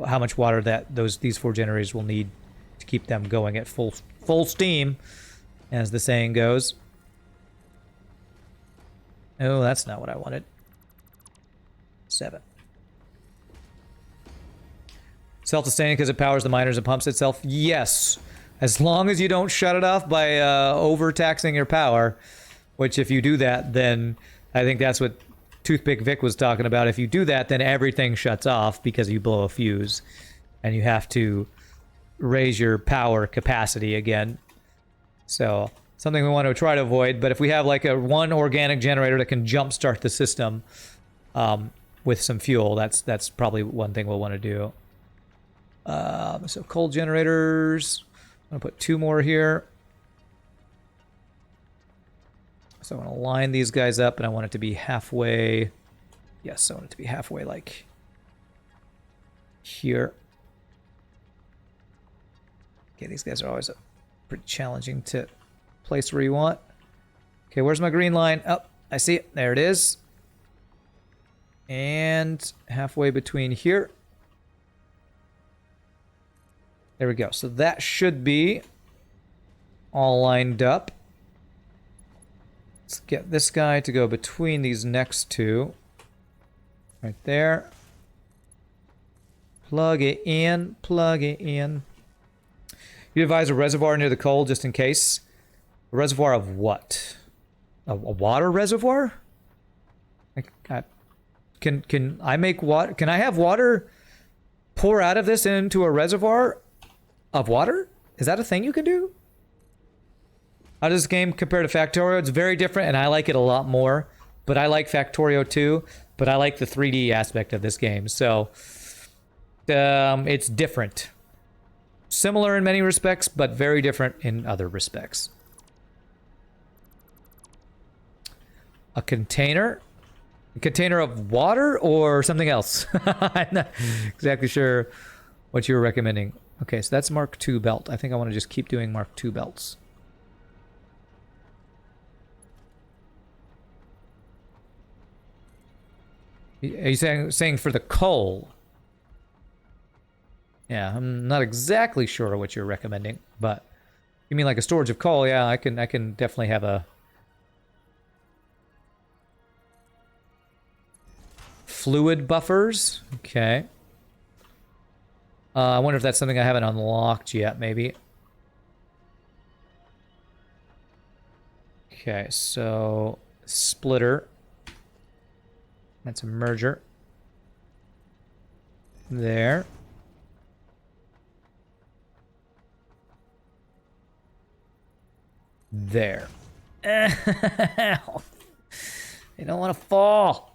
How much water that these 4 generators will need to keep them going at full steam, as the saying goes. Oh, that's not what I wanted. 7. Self-sustaining because it powers the miners and pumps itself? Yes. As long as you don't shut it off by overtaxing your power, which if you do that, then I think that's what Toothpick Vic was talking about. If you do that, then everything shuts off because you blow a fuse. And you have to raise your power capacity again. So... something we want to try to avoid, but if we have like one organic generator that can jumpstart the system with some fuel, that's probably one thing we'll want to do. So coal generators, I'm gonna put 2 more here. So I'm gonna line these guys up, and I want it to be halfway. Yes, I want it to be halfway, like here. Okay, these guys are always pretty challenging to place where you want. Okay, where's my green line? Oh, I see it. There it is. And halfway between here. There we go. So that should be all lined up. Let's get this guy to go between these next 2. Right there. Plug it in. Plug it in. You advise a reservoir near the coal just in case. A reservoir of what? A water reservoir? Can I make water? Can I have water pour out of this into a reservoir of water? Is that a thing you can do? How does this game compare to Factorio? It's very different, and I like it a lot more. But I like Factorio too. But I like the 3D aspect of this game. So it's different. Similar in many respects, but very different in other respects. A container? A container of water or something else? I'm not exactly sure what you were recommending. Okay, so that's Mark II belt. I think I want to just keep doing Mark II belts. Are you saying for the coal? Yeah, I'm not exactly sure what you're recommending, but you mean like a storage of coal? Yeah, I can definitely have a fluid buffers. Okay. I wonder if that's something I haven't unlocked yet, maybe. Okay, so splitter. That's a merger. There. There. Ow. I don't want to fall.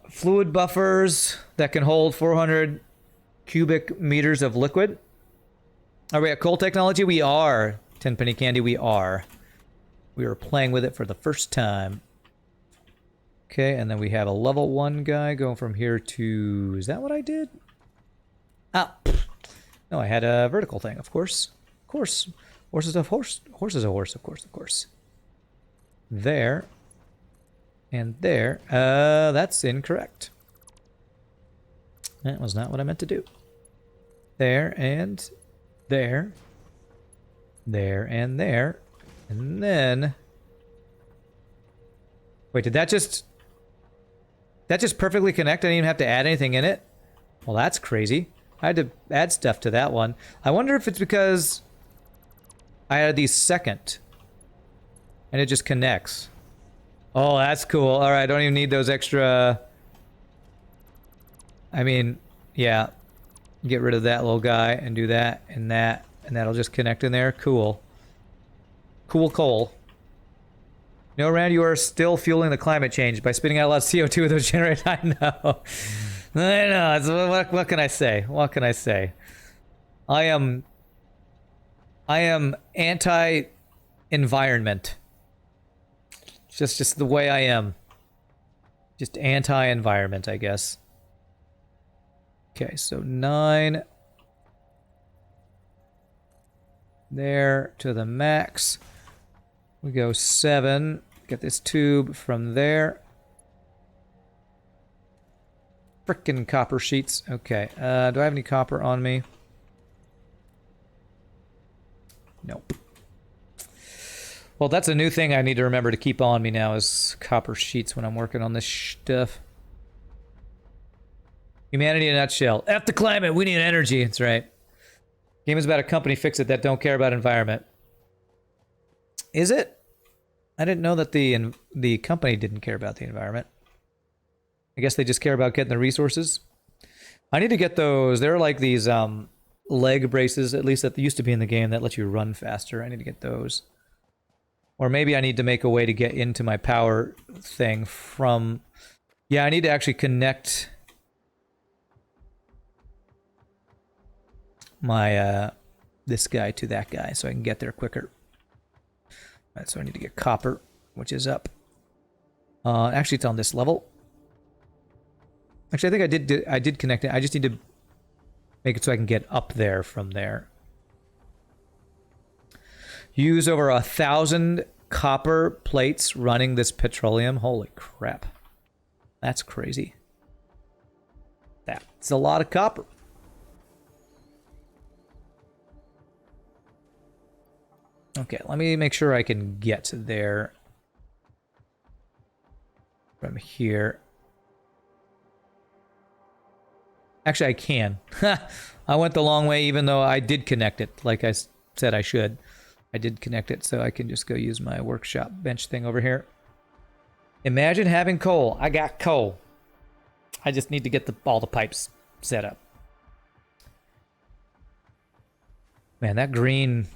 Fluid buffers that can hold 400 cubic meters of liquid. Are we at coal technology? We are. Tenpenny Candy, we are. We are playing with it for the first time. Okay, and then we have a level 1 guy going from here to... Is that what I did? Ah. No, I had a vertical thing, of course. Of course. Horse is a horse. Horse is a horse, of course, of course. There. And there. That's incorrect. That was not what I meant to do. There and there. There and there. And then... Wait, did that just... That just perfectly connect? I didn't even have to add anything in it? Well, that's crazy. I had to add stuff to that one. I wonder if it's because I added these second. And it just connects. Oh, that's cool. Alright, I don't even need those extra... I mean, yeah. Get rid of that little guy and do that and that. And that'll just connect in there. Cool. Cool coal. No, Rand, you are still fueling the climate change by spitting out a lot of CO2 with those generators. I know. I know. What can I say? What can I say? I am anti-environment. Just the way I am. Just anti-environment, I guess. Okay, so 9. There to the max. We go 7. Get this tube from there. Frickin' copper sheets. Okay, do I have any copper on me? Nope. Well, that's a new thing I need to remember to keep on me now is copper sheets when I'm working on this stuff. Humanity in a nutshell. F the climate, we need energy. That's right. Game is about a company fix it that don't care about environment. Is it? I didn't know that the company didn't care about the environment. I guess they just care about getting the resources. I need to get those. There are like these leg braces, at least that used to be in the game, that let you run faster. I need to get those. Or maybe I need to make a way to get into my power thing from... Yeah, I need to actually connect my this guy to that guy so I can get there quicker. Alright, so I need to get copper, which is up. Actually, it's on this level. Actually, I think I did connect it. I just need to make it so I can get up there from there. Use over 1,000 copper plates running this petroleum. Holy crap. That's crazy. That's a lot of copper. Okay, let me make sure I can get there from here. Actually, I can. I went the long way even though I did connect it, like I said I should. I did connect it, so I can just go use my workshop bench thing over here. Imagine having coal. I got coal. I just need to get all the pipes set up. Man, that green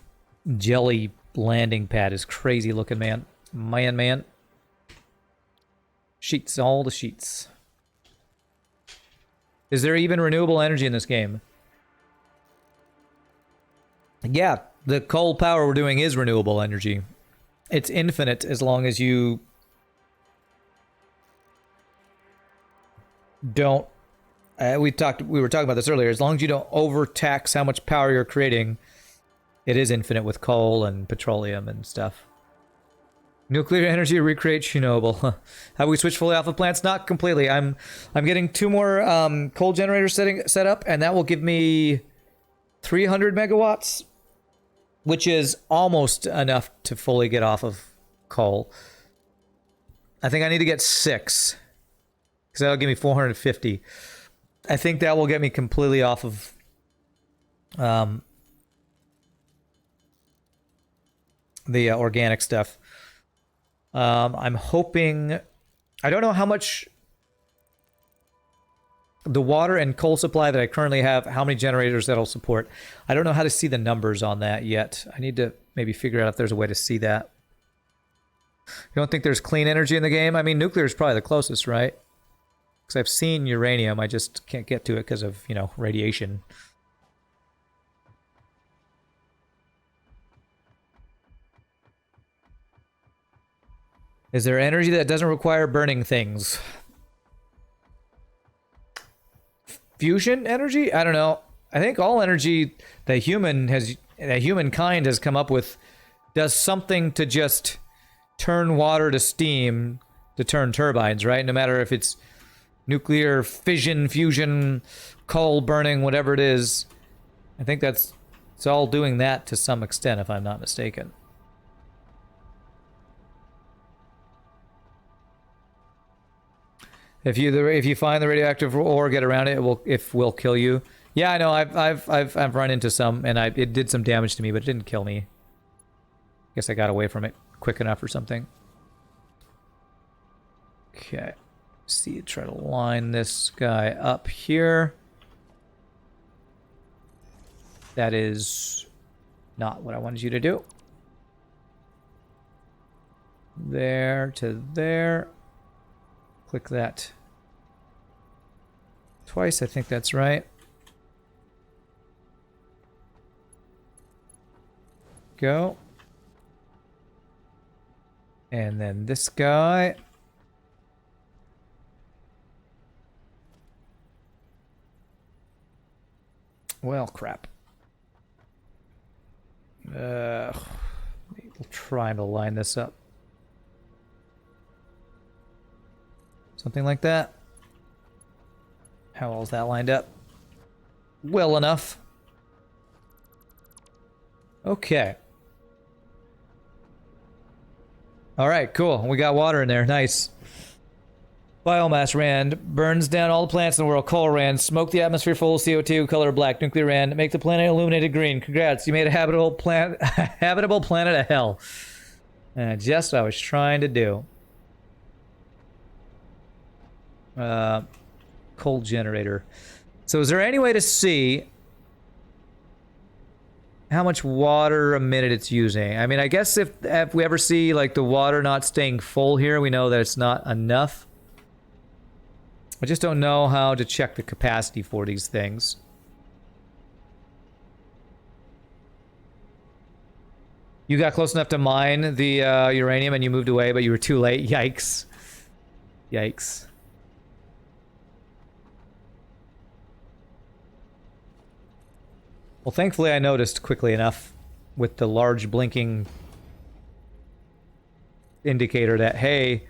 jelly landing pad is crazy looking, man. Man. Sheets, all the sheets. Is there even renewable energy in this game? Yeah, the coal power we're doing is renewable energy. It's infinite as long as you don't... we were talking about this earlier. As long as you don't overtax how much power you're creating, it is infinite with coal and petroleum and stuff. Nuclear energy recreate Chernobyl. Have we switched fully off of plants? Not completely. I'm getting 2 more coal generators set up, and that will give me 300 megawatts, which is almost enough to fully get off of coal. I think I need to get 6, because that'll give me 450. I think that will get me completely off of the organic stuff. I'm hoping... I don't know how much the water and coal supply that I currently have, how many generators that'll support. I don't know how to see the numbers on that yet. I need to maybe figure out if there's a way to see that. You don't think there's clean energy in the game? I mean, nuclear is probably the closest, right? Because I've seen uranium, I just can't get to it because of, you know, radiation. Is there energy that doesn't require burning things? Fusion energy? I don't know. I think all energy that humankind has come up with does something to just turn water to steam to turn turbines, right? No matter if it's nuclear, fission, fusion, coal burning, whatever it is. I think it's all doing that to some extent, if I'm not mistaken. If you find the radioactive ore, get around it, it will kill you. Yeah, I know. I've run into some, and it did some damage to me, but it didn't kill me. Guess I got away from it quick enough or something. Okay. See, try to line this guy up here. That is not what I wanted you to do. There to there. Click that twice, I think that's right. Go. And then this guy. Well, crap. We'll try to line this up. Something like that. How well is that lined up? Well enough. Okay. Alright, cool. We got water in there. Nice. Biomass rand. Burns down all the plants in the world. Coal rand. Smoke the atmosphere full of CO2. Color black. Nuclear rand. Make the planet illuminated green. Congrats. You made a habitable planet of hell. Just what I was trying to do. Coal generator. So is there any way to see how much water a minute it's using? I mean, I guess if we ever see like the water not staying full here, we know that it's not enough. I just don't know how to check the capacity for these things. You got close enough to mine the uranium and you moved away, but you were too late. Yikes. Yikes. Well, thankfully I noticed quickly enough with the large blinking indicator that, hey,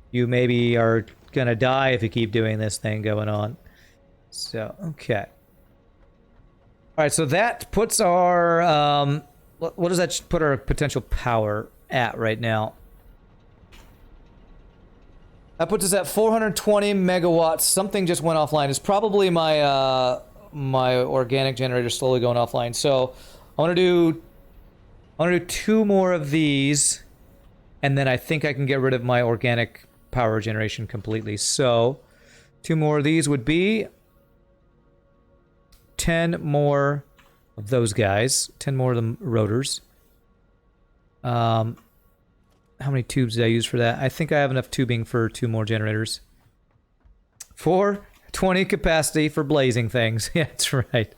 you maybe are gonna die if you keep doing this thing going on. So, okay. Alright, so that puts our, what does that put our potential power at right now? That puts us at 420 megawatts. Something just went offline. It's probably my, my organic generator slowly going offline. So I want to do 2 more of these, and then I think I can get rid of my organic power generation completely. So 2 more of these would be 10 more of those guys, 10 more of the rotors. How many tubes did I use for that? I think I have enough tubing for 2 more generators. 420 capacity for blazing things. Yeah, that's right.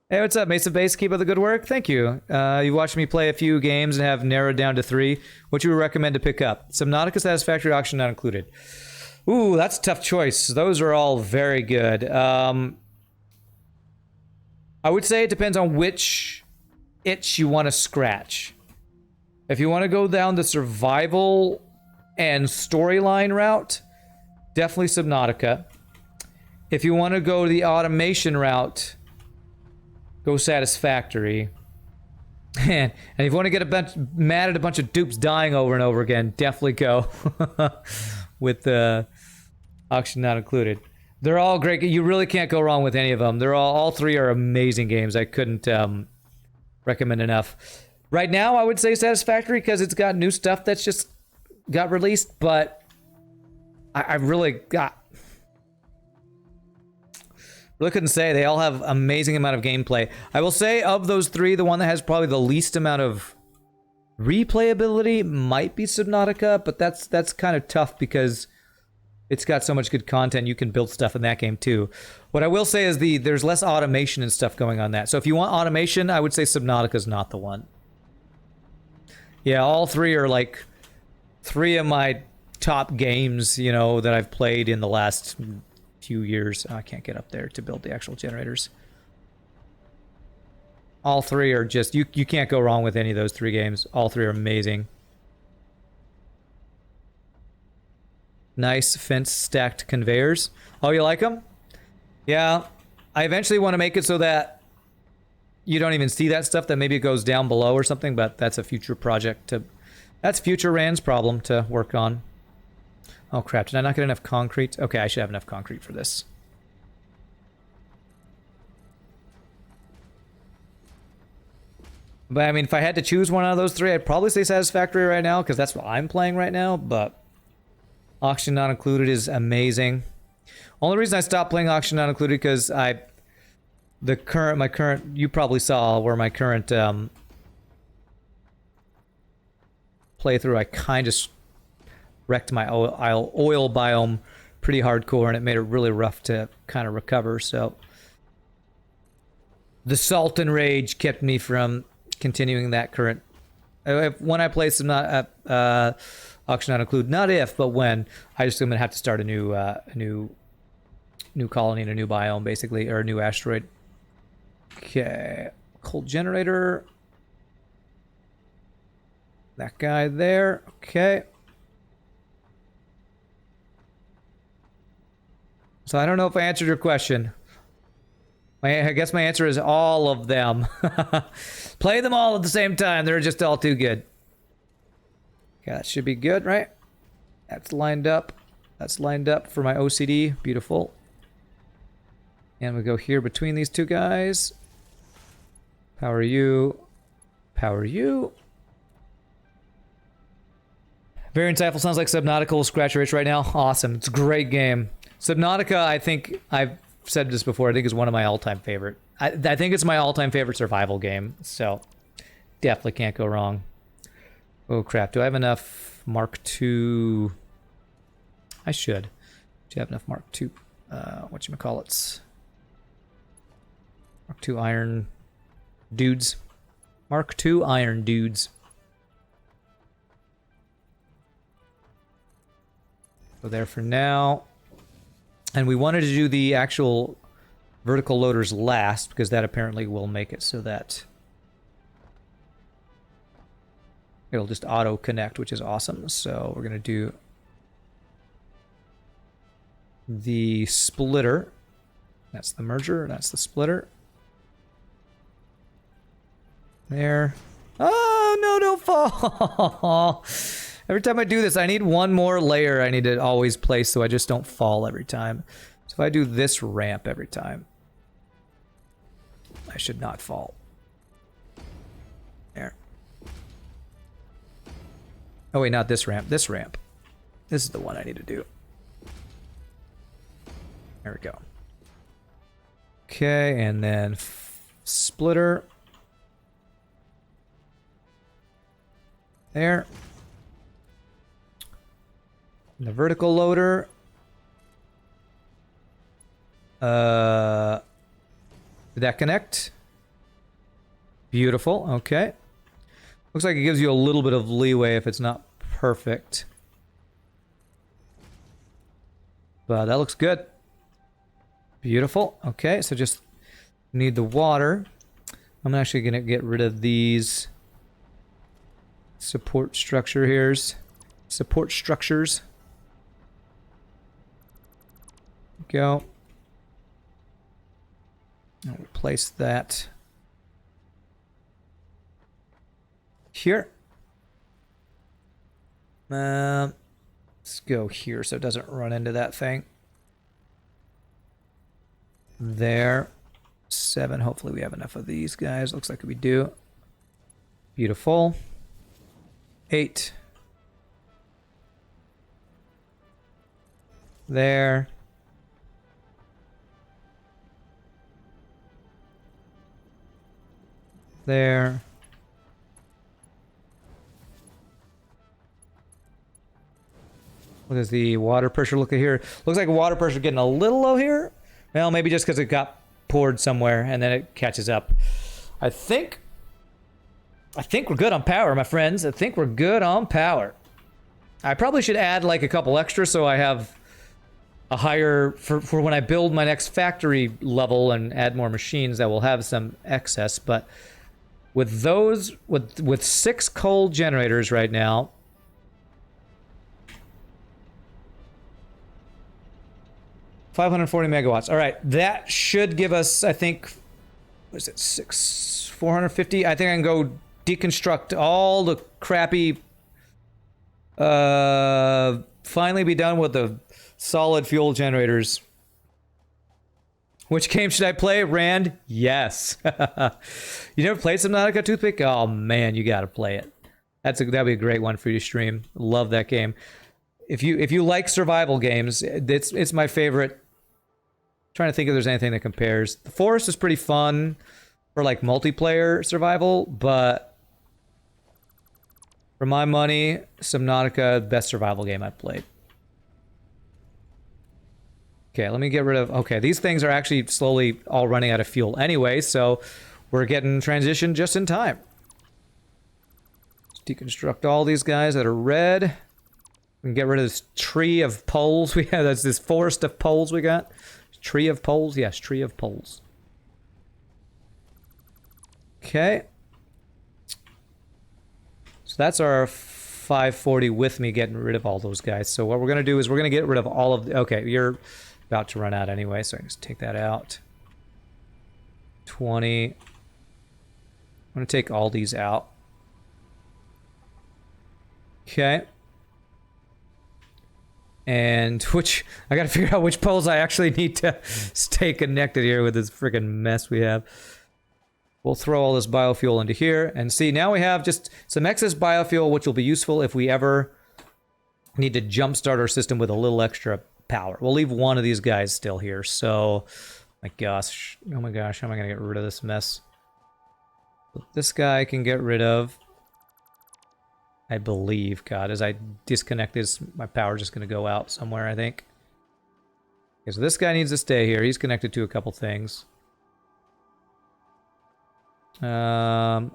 Hey, what's up, Mesa Base? Keep up the good work. Thank you. You watched me play a few games and have narrowed down to 3. What you would recommend to pick up? Subnautica, Satisfactory, Auction not included. Ooh, that's a tough choice. Those are all very good. I would say it depends on which itch you want to scratch. If you want to go down the survival and storyline route, definitely Subnautica. If you want to go the automation route, go Satisfactory. And if you want to get mad at a bunch of dupes dying over and over again, definitely go with the auction not included. They're all great. You really can't go wrong with any of them. They're all three are amazing games. I couldn't recommend enough. Right now, I would say Satisfactory because it's got new stuff that's just got released, but I really couldn't say. They all have amazing amount of gameplay. I will say of those three, the one that has probably the least amount of replayability might be Subnautica, but that's kind of tough because it's got so much good content. You can build stuff in that game too. What I will say is there's less automation and stuff going on that. So if you want automation, I would say Subnautica's not the one. Yeah, all three are like three of my top games, you know, that I've played in the last few years. I can't get up there to build the actual generators. All three are just, you can't go wrong with any of those three games. All three are amazing. Nice fence stacked conveyors. Oh, you like them? Yeah. I eventually want to make it so that you don't even see that stuff, that maybe it goes down below or something, but that's a future project to... That's future Rand's problem to work on. Oh crap, did I not get enough concrete? Okay, I should have enough concrete for this. But I mean, if I had to choose one out of those three, I'd probably say Satisfactory right now, because that's what I'm playing right now, but Auction Not Included is amazing. Only reason I stopped playing Auction Not Included because my current, you probably saw where my current playthrough, I kind of wrecked my oil biome pretty hardcore, and it made it really rough to kind of recover, so the salt and rage kept me from continuing that current. When I play some Auction Not Include, not if, but when, I just am gonna have to start a new colony and a new biome, basically, or a new asteroid. Okay, coal generator. That guy there. Okay. So I don't know if I answered your question. I guess my answer is all of them. Play them all at the same time. They're just all too good. Okay, that should be good, right? That's lined up. That's lined up for my OCD. Beautiful. And we go here between these two guys. Power you. Power you. Very insightful. Sounds like Subnautica will scratch your itch right now. Awesome. It's a great game. Subnautica, I think, I've said this before, I think is one of my all-time favorite. I think it's my all-time favorite survival game, so definitely can't go wrong. Oh crap, do I have enough Mark II? I should. Do you have enough Mark II, whatchamacallits? Mark II iron dudes. Mark II iron dudes. Go there for now. And we wanted to do the actual vertical loaders last, because that apparently will make it so that it'll just auto connect, which is awesome. So we're gonna do the splitter. That's the merger, that's the splitter. There. Oh no, don't fall. Every time I do this, I need one more layer I need to always place so I just don't fall every time. So if I do this ramp every time, I should not fall. There. Oh wait, not this ramp. This ramp. This is the one I need to do. There we go. Okay, and then splitter. There. The vertical loader. Did that connect? Beautiful. Okay. Looks like it gives you a little bit of leeway if it's not perfect. But that looks good. Beautiful. Okay, so just need the water. I'm actually going to get rid of these support structures. Go. I'll replace that here. Let's go here so it doesn't run into that thing. There. 7. Hopefully we have enough of these guys. Looks like we do. Beautiful. 8. There. There. What does the water pressure look at here? Looks like water pressure getting a little low here. Well, maybe just because it got poured somewhere and then it catches up. I think we're good on power, my friends. I think we're good on power. I probably should add like a couple extra so I have a higher for when I build my next factory level and add more machines that will have some excess. But with those, with 6 coal generators right now, $540 megawatts. All right, that should give us, I think, what is it, 450? I think I can go deconstruct all the crappy, finally be done with the solid fuel generators. Which game should I play? Rand? Yes. You never played Subnautica Toothpick? Oh man, you gotta play it. That'd be a great one for you to stream. Love that game. If you like survival games, it's my favorite. Trying to think if there's anything that compares. The Forest is pretty fun for like multiplayer survival, but for my money, Subnautica, best survival game I've played. Okay, let me get rid of... Okay, these things are actually slowly all running out of fuel anyway, so we're getting transition just in time. Let's deconstruct all these guys that are red. We can get rid of this tree of poles we have. That's this forest of poles we got. Tree of poles? Yes, tree of poles. Okay. So that's our 540 with me getting rid of all those guys. So what we're going to do is we're going to get rid of all of the... Okay, you're about to run out anyway, so I can just take that out. 20. I'm going to take all these out. Okay. And which... I gotta figure out which poles I actually need to stay connected here with this freaking mess we have. We'll throw all this biofuel into here. And see, now we have just some excess biofuel, which will be useful if we ever need to jumpstart our system with a little extra power. We'll leave one of these guys still here. So, my gosh. Oh my gosh, how am I gonna get rid of this mess? This guy I can get rid of. I believe, God, as I disconnect this, my power's just going to go out somewhere, I think. Okay, so this guy needs to stay here. He's connected to a couple things. Okay,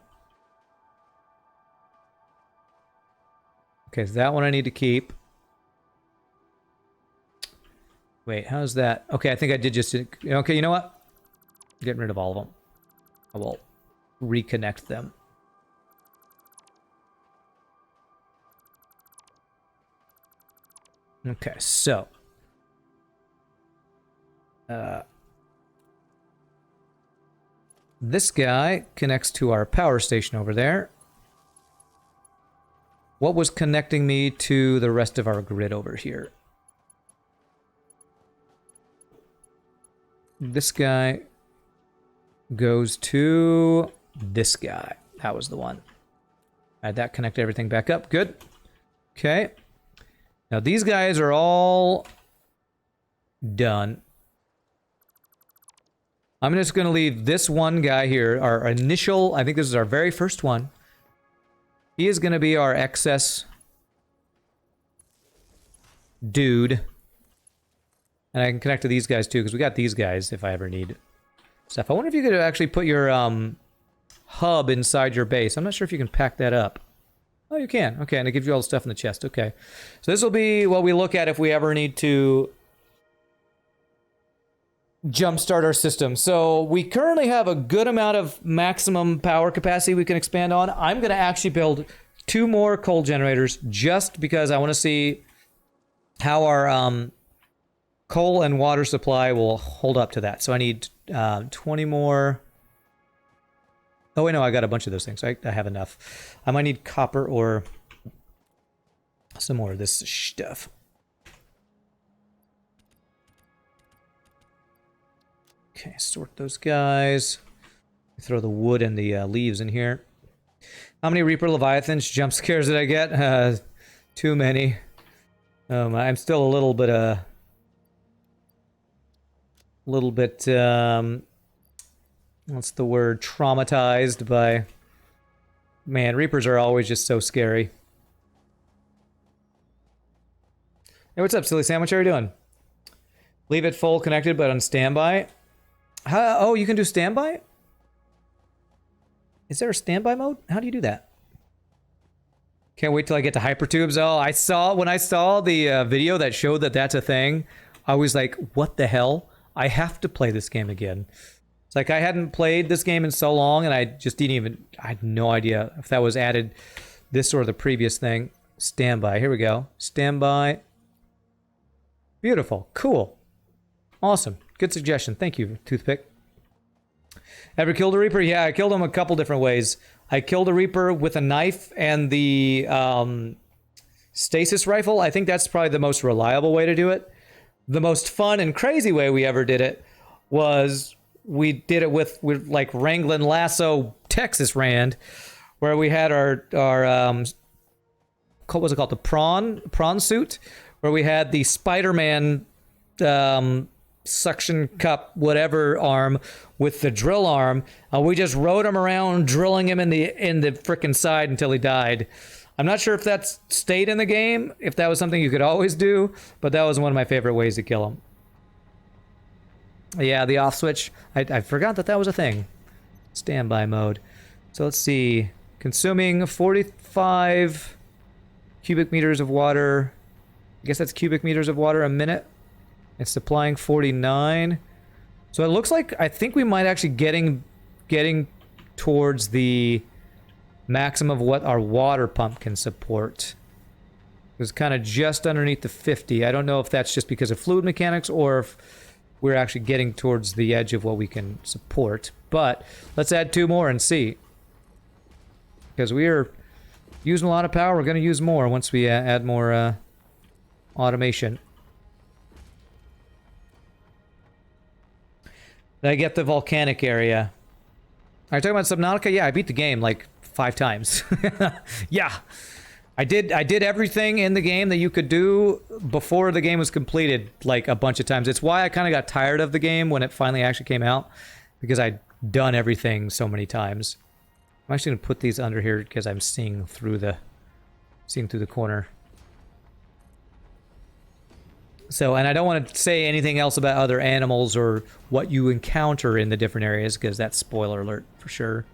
so that one I need to keep. Wait, how's that? Okay, I think I did just... Okay, you know what? I'm getting rid of all of them. I will reconnect them. Okay, so this guy connects to our power station over there. What was connecting me to the rest of our grid over here? This guy goes to this guy. That was the one. Had that connect everything back up. Good. Okay. Now these guys are all done. I'm just going to leave this one guy here, our initial, I think this is our very first one. He is going to be our excess dude. And I can connect to these guys too, because we got these guys if I ever need stuff. I wonder if you could actually put your hub inside your base. I'm not sure if you can pack that up. Oh, you can. Okay, and it gives you all the stuff in the chest. Okay. So this will be what we look at if we ever need to jumpstart our system. So we currently have a good amount of maximum power capacity we can expand on. I'm going to actually build 2 more coal generators just because I want to see how our coal and water supply will hold up to that. So I need 20 more. Oh, wait, no, I got a bunch of those things. I have enough. I might need copper or some more of this stuff. Okay, sort those guys. Throw the wood and the leaves in here. How many Reaper Leviathans jump scares did I get? Too many. I'm still a little bit what's the word? Traumatized by... Man, Reapers are always just so scary. Hey, what's up, Silly Sandwich? How are you doing? Leave it full connected, but on standby. Oh, you can do standby? Is there a standby mode? How do you do that? Can't wait till I get to hypertubes. Oh, when I saw the video that showed that that's a thing, I was like, what the hell? I have to play this game again. It's like I hadn't played this game in so long, and I just didn't even... I had no idea if that was added, this or the previous thing. Standby. Here we go. Standby. Beautiful. Cool. Awesome. Good suggestion. Thank you, Toothpick. Ever killed a Reaper? Yeah, I killed him a couple different ways. I killed a Reaper with a knife and the stasis rifle. I think that's probably the most reliable way to do it. The most fun and crazy way we ever did it was we did it with like Wrangling Lasso Texas Rand, where we had our what was it called? The prawn suit, where we had the Spider-Man suction cup whatever arm with the drill arm. We just rode him around drilling him in the frickin' side until he died. I'm not sure if that's stayed in the game, if that was something you could always do, but that was one of my favorite ways to kill him. Yeah, the off switch. I forgot that was a thing. Standby mode. So let's see. Consuming 45 cubic meters of water. I guess that's cubic meters of water a minute. It's supplying 49. So it looks like I think we might actually getting towards the maximum of what our water pump can support. It was kind of just underneath the 50. I don't know if that's just because of fluid mechanics or if we're actually getting towards the edge of what we can support. But let's add 2 more and see. Because we are using a lot of power. We're going to use more once we add more automation. Did I get the volcanic area? Are you talking about Subnautica? Yeah, I beat the game like 5 times. Yeah. I did everything in the game that you could do before the game was completed like a bunch of times. It's why I kind of got tired of the game when it finally actually came out, because I'd done everything so many times. I'm actually going to put these under here because I'm seeing through the corner. So, and I don't want to say anything else about other animals or what you encounter in the different areas, because that's spoiler alert for sure.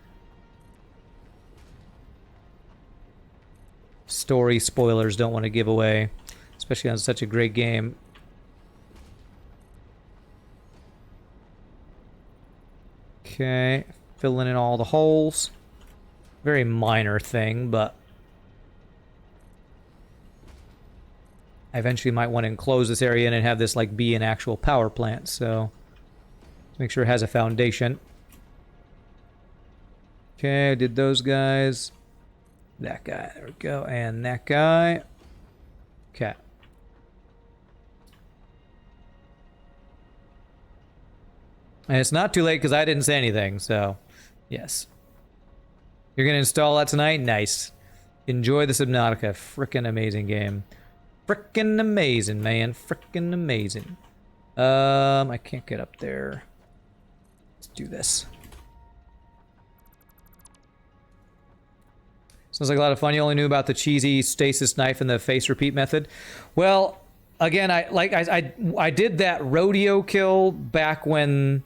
Story spoilers don't want to give away, especially on such a great game. Okay, filling in all the holes. Very minor thing, but I eventually might want to enclose this area and have this like be an actual power plant, so make sure it has a foundation. Okay, I did those guys. That guy, there we go, and that guy. Okay. And it's not too late because I didn't say anything, so yes. You're gonna install that tonight? Nice. Enjoy the Subnautica. Frickin' amazing game. Frickin' amazing, man. Frickin' amazing. I can't get up there. Let's do this. Sounds like a lot of fun. You only knew about the cheesy stasis knife and the face repeat method. Well, again, I did that rodeo kill back when,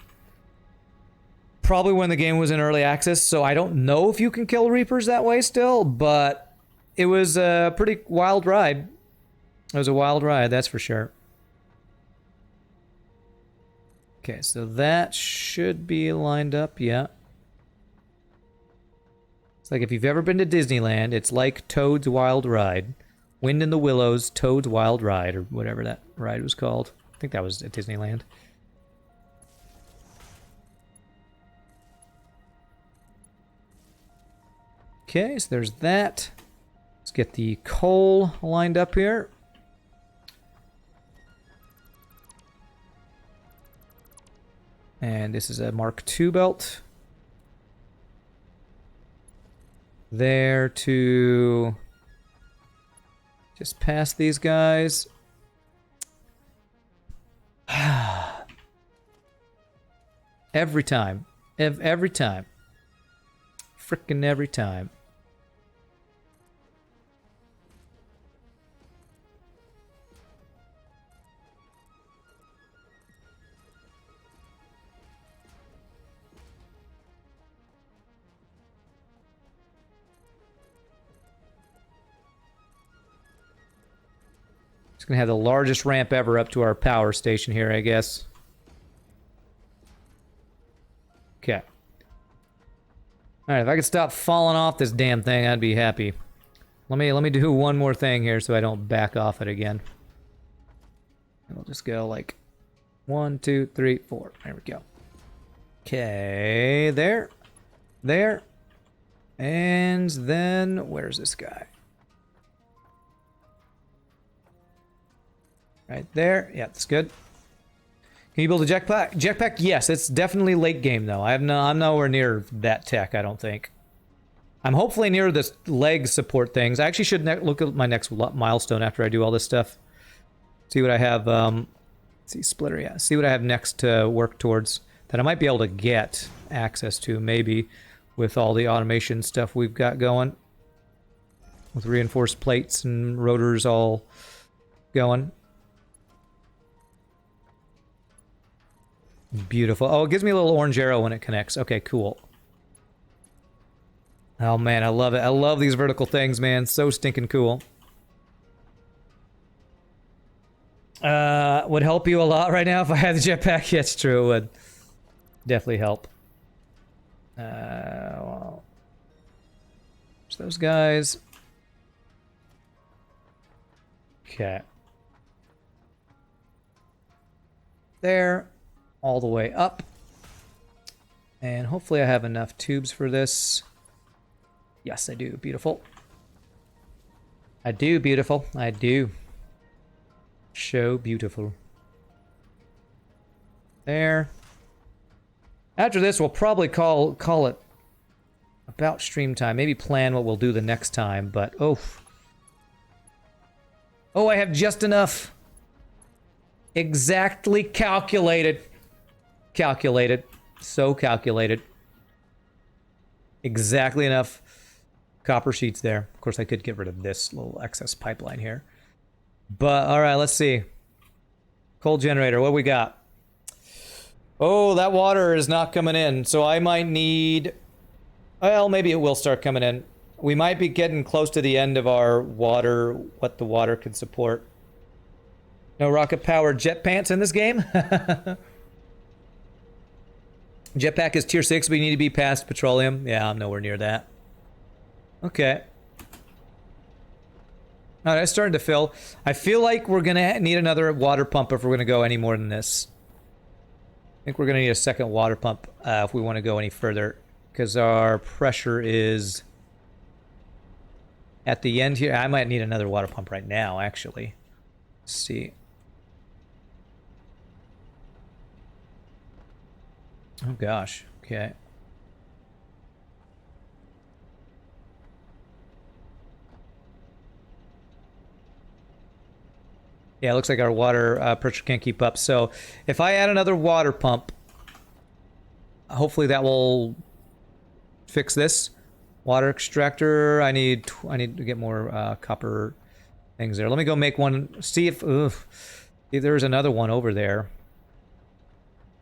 probably when the game was in early access, so I don't know if you can kill Reapers that way still, but it was a pretty wild ride. It was a wild ride, that's for sure. Okay, so that should be lined up, yeah. It's like if you've ever been to Disneyland, it's like Toad's Wild Ride. Wind in the Willows, Toad's Wild Ride, or whatever that ride was called. I think that was at Disneyland. Okay, so there's that. Let's get the coal lined up here. And this is a Mark II belt. There to just past these guys. Every time. Every time. Frickin' every time. It's gonna have the largest ramp ever up to our power station here, I guess. Okay. Alright, if I could stop falling off this damn thing, I'd be happy. Let me do one more thing here so I don't back off it again. And we'll just go like 1, 2, 3, 4. There we go. Okay, there. There. And then where's this guy? Right there. Yeah, that's good. Can you build a jetpack? Jetpack? Yes, it's definitely late game though. I'm nowhere near that tech, I don't think. I'm hopefully near this leg support things. I actually should look at my next milestone after I do all this stuff. See what I have. Let's see, splitter. Yeah, see what I have next to work towards that I might be able to get access to maybe with all the automation stuff we've got going, with reinforced plates and rotors all going. Beautiful. Oh, it gives me a little orange arrow when it connects. Okay, cool. Oh man, I love it. I love these vertical things, man. So stinking cool. Would help you a lot right now if I had the jetpack. Yeah, it's true. It would definitely help. Well, there's those guys. Okay. There. All the way up. And hopefully I have enough tubes for this. Yes, I do. Beautiful. I do, beautiful. I do. So beautiful. There. After this, we'll probably call it about stream time. Maybe plan what we'll do the next time, but oh. Oh, I have just enough. Exactly calculated. Calculated. So calculated. Exactly enough copper sheets there. Of course, I could get rid of this little excess pipeline here. But, alright, let's see. Coal generator, what do we got? Oh, that water is not coming in, so I might need... Well, maybe it will start coming in. We might be getting close to the end of our water, what the water can support. No rocket-powered jet pants in this game? Jetpack is tier 6, but you need to be past petroleum. Yeah, I'm nowhere near that. Okay. Alright, it's starting to fill. I feel like we're gonna need another water pump if we're gonna go any more than this. I think we're gonna need a second water pump if we want to go any further. Because our pressure is... at the end here. I might need another water pump right now, actually. Let's see. Oh gosh, okay. Yeah, it looks like our water pressure can't keep up. So if I add another water pump, hopefully that will fix this. Water extractor, I need to get more copper things there. Let me go make one, see if there's another one over there.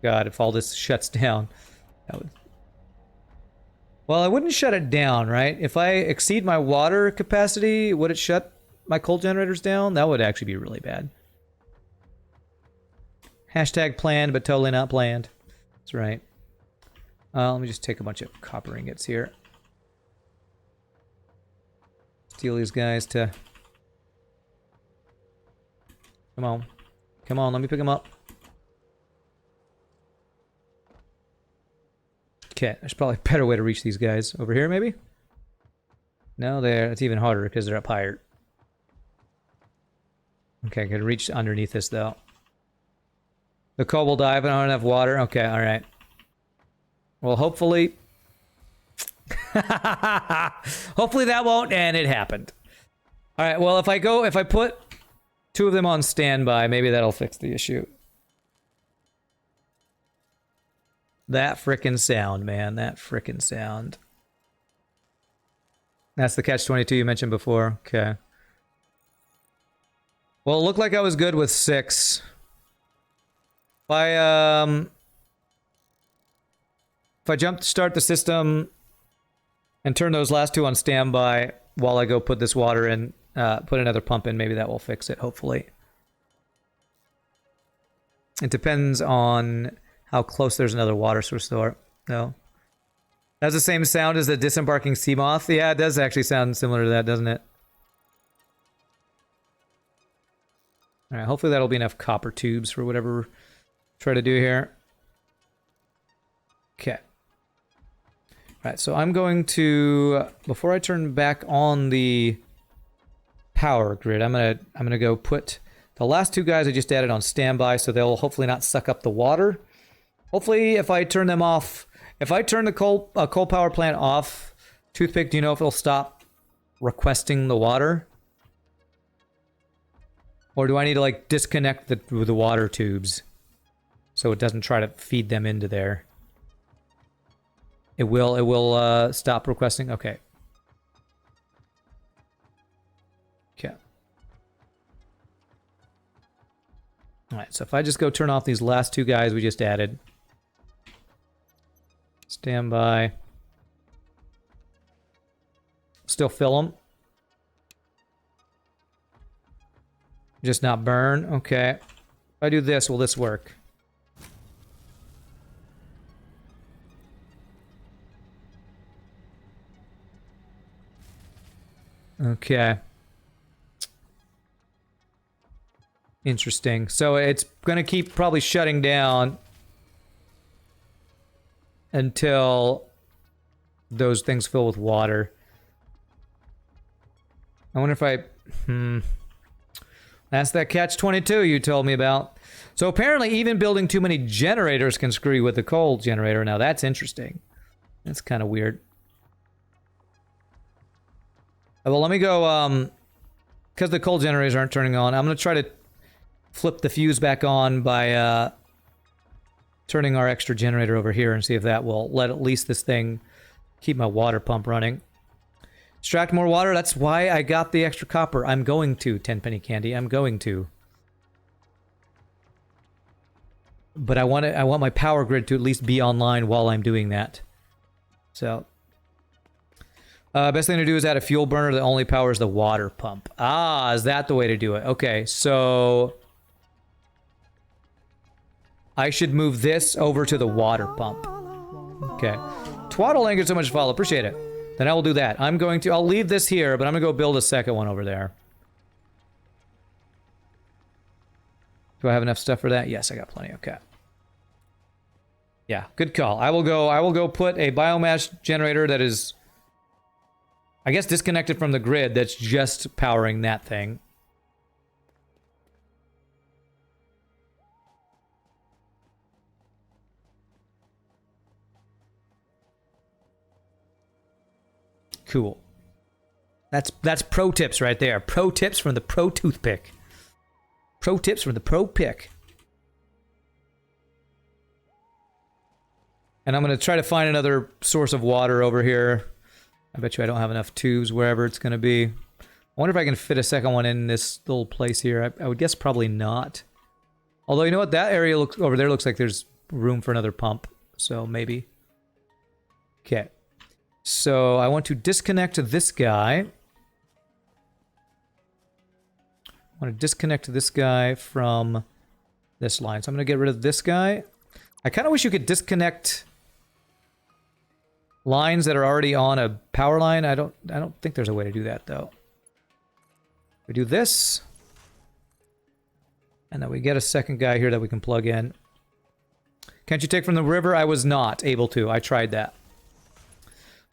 God, if all this shuts down, that would... Well, I wouldn't shut it down, right? If I exceed my water capacity, would it shut my coal generators down? That would actually be really bad. Hashtag planned, but totally not planned. That's right. Let me just take a bunch of copper ingots here. Steal these guys to... Come on. Come on, let me pick them up. Okay, there's probably a better way to reach these guys. Over here, maybe? No, there. It's even harder because they're up higher. Okay, I can reach underneath this, though. The coal will die, but I don't have enough water. Okay, alright. Well, hopefully... hopefully that won't, and it happened. Alright, well, if I put 2 of them on standby, maybe that'll fix the issue. That frickin' sound, man. That frickin' sound. That's the catch-22 you mentioned before. Okay. Well, it looked like I was good with 6. If I jump start the system and turn those last 2 on standby while I go put this water in, put another pump in, maybe that will fix it, hopefully. It depends on how close there's another water source, though. No. That's the same sound as the disembarking sea moth. Yeah, it does actually sound similar to that, doesn't it? Alright, hopefully that'll be enough copper tubes for whatever we're trying to do here. Okay. Alright, so I'm going to... Before I turn back on the power grid, I'm gonna go put the last 2 guys I just added on standby, so they'll hopefully not suck up the water. Hopefully, if I turn them off, if I turn the coal power plant off, Toothpick, do you know if it'll stop requesting the water? Or do I need to, like, disconnect the water tubes so it doesn't try to feed them into there? It will stop requesting? Okay. Okay. Alright, so if I just go turn off these last 2 guys we just added. Standby. Still fill them. Just not burn. Okay. If I do this, will this work? Okay. Interesting. So it's gonna keep probably shutting down until those things fill with water. I wonder if I... That's that catch-22 you told me about. So apparently even building too many generators can screw you with the coal generator. Now that's interesting. That's kind of weird. Well, let me go, because the coal generators aren't turning on, I'm going to try to flip the fuse back on by, turning our extra generator over here and see if that will let at least this thing keep my water pump running. Extract more water, that's why I got the extra copper. I'm going to, 10-penny candy, I'm going to. But I want my power grid to at least be online while I'm doing that. So... best thing to do is add a fuel burner that only powers the water pump. Ah, is that the way to do it? Okay, so... I should move this over to the water pump. Okay. Twaddle, thank you so much for follow. Appreciate it. Then I will do that. I'll leave this here, but I'm gonna go build a second one over there. Do I have enough stuff for that? Yes, I got plenty. Okay. Yeah, good call. I will go put a biomass generator that is... I guess disconnected from the grid that's just powering that thing. Cool. That's pro tips right there. Pro tips from the pro toothpick. Pro tips from the pro pick. And I'm going to try to find another source of water over here. I bet you I don't have enough tubes wherever it's going to be. I wonder if I can fit a second one in this little place here. I would guess probably not. Although, you know what? That area over there looks like there's room for another pump. So, maybe. Okay. So, I want to disconnect this guy. I want to disconnect this guy from this line. So I'm going to get rid of this guy. I kind of wish you could disconnect lines that are already on a power line. I don't think there's a way to do that, though. We do this. And then we get a second guy here that we can plug in. Can't you take from the river? I was not able to. I tried that.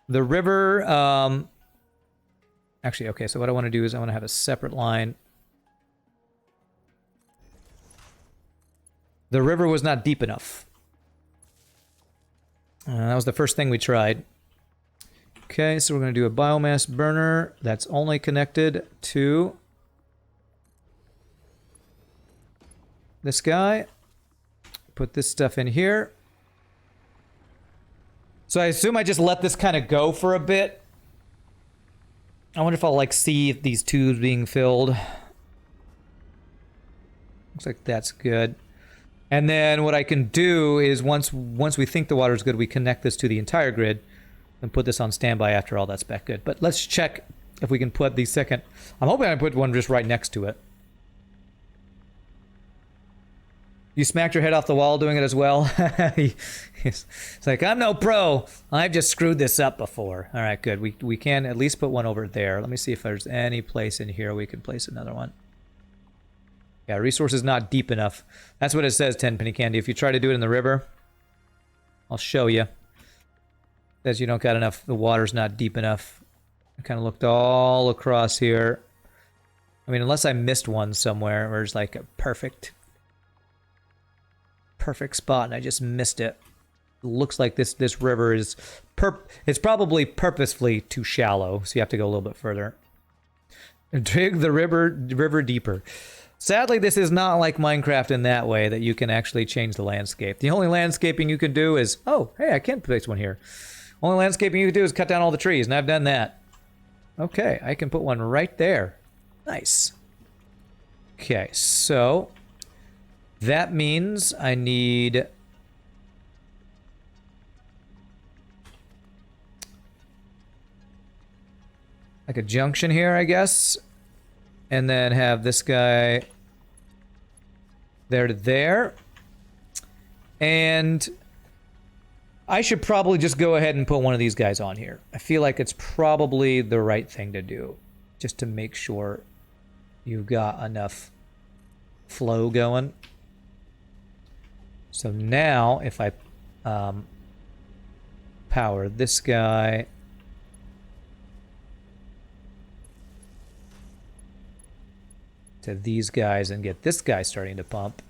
The river... Actually, okay, so what I want to do is I want to have a separate line. The river was not deep enough. That was the first thing we tried. Okay, so we're going to do a biomass burner that's only connected to this guy. Put this stuff in here. So I assume I just let this kind of go for a bit. I wonder if I'll like see these tubes being filled. Looks like that's good. And then what I can do is once we think the water is good, we connect this to the entire grid and put this on standby after all that's back good. But let's check if we can put the second... I'm hoping I put one just right next to it. You smacked your head off the wall doing it as well? It's like, I'm no pro. I've just screwed this up before. All right, good. We can at least put one over there. Let me see if there's any place in here we can place another one. Yeah, resource is not deep enough. That's what it says, 10 penny candy. If you try to do it in the river, I'll show you. It says you don't got enough. The water's not deep enough. I kind of looked all across here. I mean, unless I missed one somewhere where it's like a perfect spot and I just missed it. It looks like this river is it's probably purposefully too shallow, so you have to go a little bit further. Dig the river deeper. Sadly, this is not like Minecraft in that way that you can actually change the landscape. The only landscaping you can do is, oh, hey, I can place one here. Only landscaping you can do is cut down all the trees, and I've done that. Okay, I can put one right there. Nice. Okay, so that means I need like a junction here, I guess. And then have this guy there to there. And I should probably just go ahead and put one of these guys on here. I feel like it's probably the right thing to do. Just to make sure you've got enough flow going. So now, if I power this guy... to these guys and get this guy starting to pump.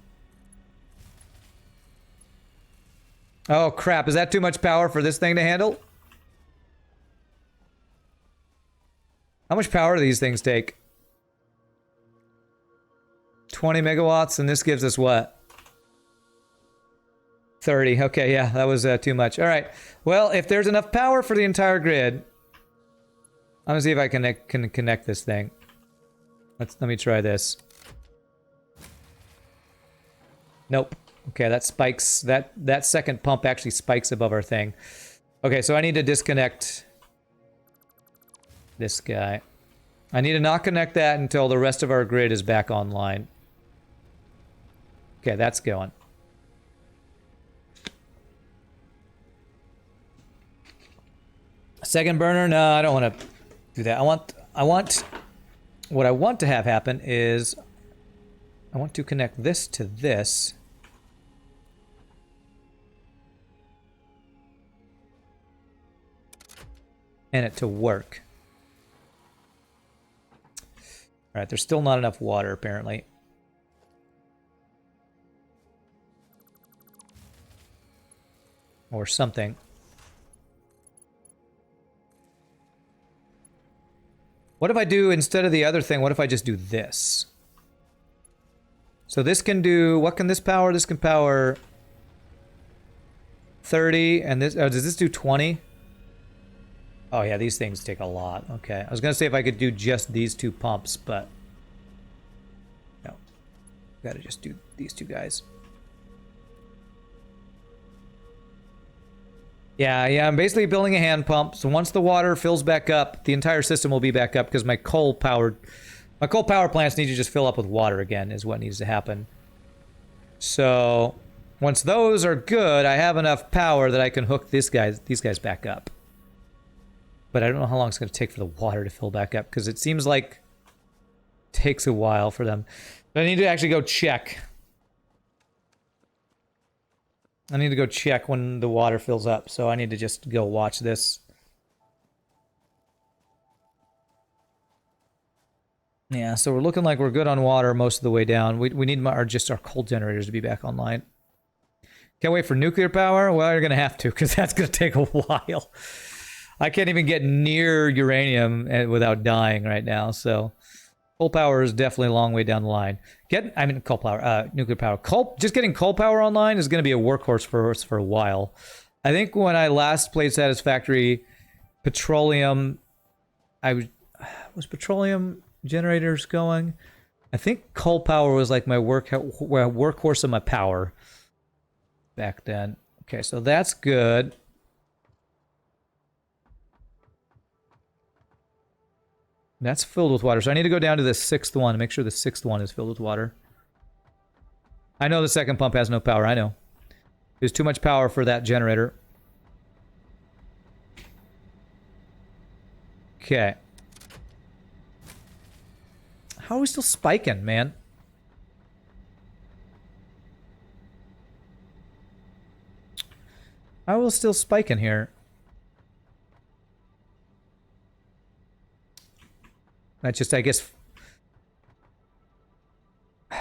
Oh crap, is that too much power for this thing to handle? How much power do these things take? 20 megawatts, and this gives us what? 30. Okay, yeah, that was too much. All right. Well, if there's enough power for the entire grid, I'm gonna see if I can connect this thing. Let me try this. Nope. Okay, that spikes. That second pump actually spikes above our thing. Okay, so I need to disconnect this guy. I need to not connect that until the rest of our grid is back online. Okay, that's going. Second burner? No, I don't want to do that. What I want to have happen is I want to connect this to this. And it to work. Alright, there's still not enough water apparently. Or something. What if I do, instead of the other thing, what if I just do this? So this can do, what can this power? This can power 30, and this, oh, does this do 20? Oh yeah, these things take a lot. Okay, I was gonna say if I could do just these two pumps, but no. Gotta just do these two guys. Yeah, I'm basically building a hand pump, so once the water fills back up, the entire system will be back up, because my coal power plants need to just fill up with water again, is what needs to happen. So once those are good, I have enough power that I can hook these guys back up. But I don't know how long it's going to take for the water to fill back up, because it seems like it takes a while for them. But I need to actually go check. I need to go check when the water fills up, so I need to just go watch this. Yeah, so we're looking like we're good on water most of the way down. We need just our coal generators to be back online. Can't wait for nuclear power? Well, you're going to have to, because that's going to take a while. I can't even get near uranium without dying right now, so coal power is definitely a long way down the line. Coal power, nuclear power. Just getting coal power online is going to be a workhorse for us for a while. I think when I last played Satisfactory, petroleum, was petroleum generators going? I think coal power was like my workhorse of my power back then. Okay, so that's good. That's filled with water. So I need to go down to the 6th one to make sure the 6th one is filled with water. I know the second pump has no power. I know. There's too much power for that generator. Okay. How are we still spiking, man? How are we still spiking here? That's just, I guess... I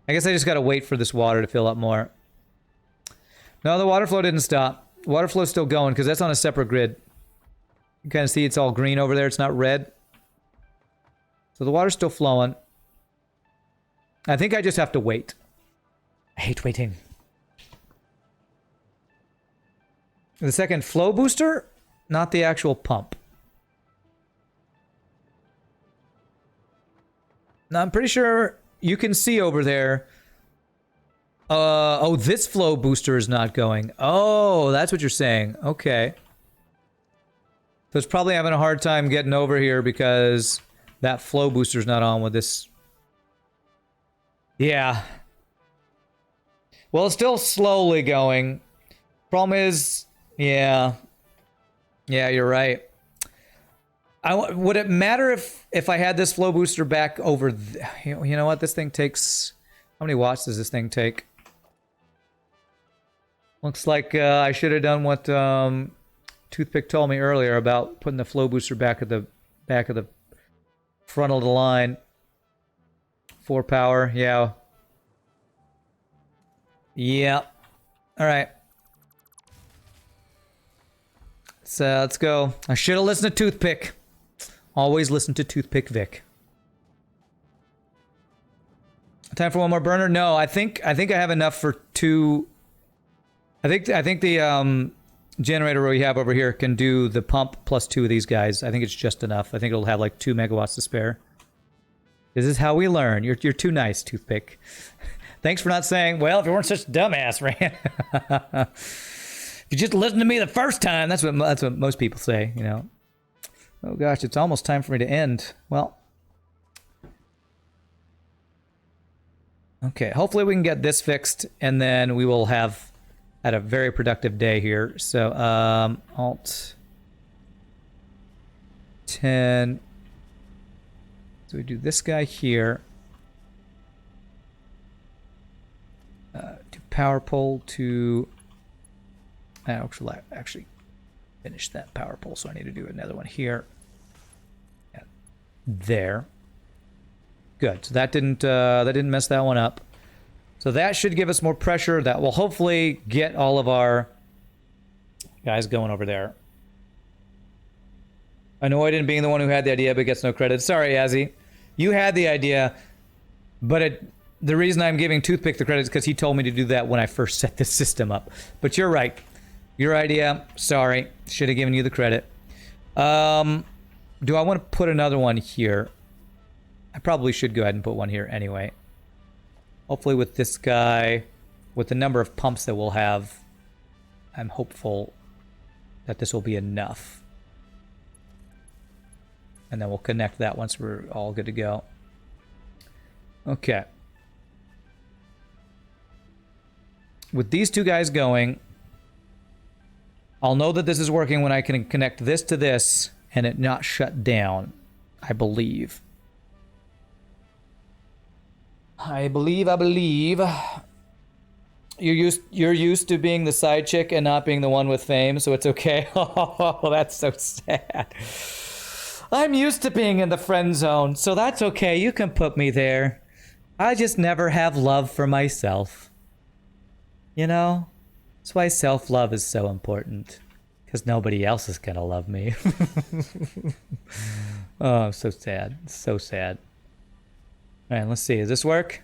guess I just gotta wait for this water to fill up more. No, the water flow didn't stop. Water flow's still going, because that's on a separate grid. You kind of see it's all green over there, it's not red. So the water's still flowing. I think I just have to wait. I hate waiting. The second flow booster, not the actual pump. Now, I'm pretty sure you can see over there. Oh, this flow booster is not going. Oh, that's what you're saying. Okay. So it's probably having a hard time getting over here because that flow booster's not on with this. Yeah. Well, it's still slowly going. Problem is, yeah. Yeah, you're right. Would it matter if I had this flow booster back over... You know what? This thing takes... How many watts does this thing take? Looks like I should have done what Toothpick told me earlier about putting the flow booster back at the front of the line. 4 power, yeah. Yeah. Alright. So let's go. I should have listened to Toothpick. Always listen to Toothpick Vic. Time for one more burner? No, I think I have enough for 2. I think the generator we have over here can do the pump plus 2 of these guys. I think it's just enough. I think it'll have like 2 megawatts to spare. This is how we learn. You're too nice, Toothpick. Thanks for not saying, well, if you weren't such a dumbass, Rand. If you just listened to me the first time, that's what most people say, you know. Oh gosh, it's almost time for me to end. Well. Okay, hopefully we can get this fixed, and then we will have had a very productive day here. So, Alt 10. So we do this guy here. To power pole to... actually finish that power pole, so I need to do another one here. And there. Good. So that didn't mess that one up. So that should give us more pressure. That will hopefully get all of our guys going over there. Annoyed in being the one who had the idea but gets no credit. Sorry, Yazzie. You had the idea, but the reason I'm giving Toothpick the credit is because he told me to do that when I first set this system up. But you're right. Your idea. Sorry. Should have given you the credit. Do I want to put another one here? I probably should go ahead and put one here anyway. Hopefully with this guy, with the number of pumps that we'll have, I'm hopeful that this will be enough. And then we'll connect that once we're all good to go. Okay. With these two guys going, I'll know that this is working when I can connect this to this and it not shut down, I believe. I believe. You're used to being the side chick and not being the one with fame, so it's okay. Oh, that's so sad. I'm used to being in the friend zone, so that's okay. You can put me there. I just never have love for myself. You know? That's why self-love is so important. Because nobody else is gonna love me. Oh, so sad. So sad. Alright, let's see. Does this work?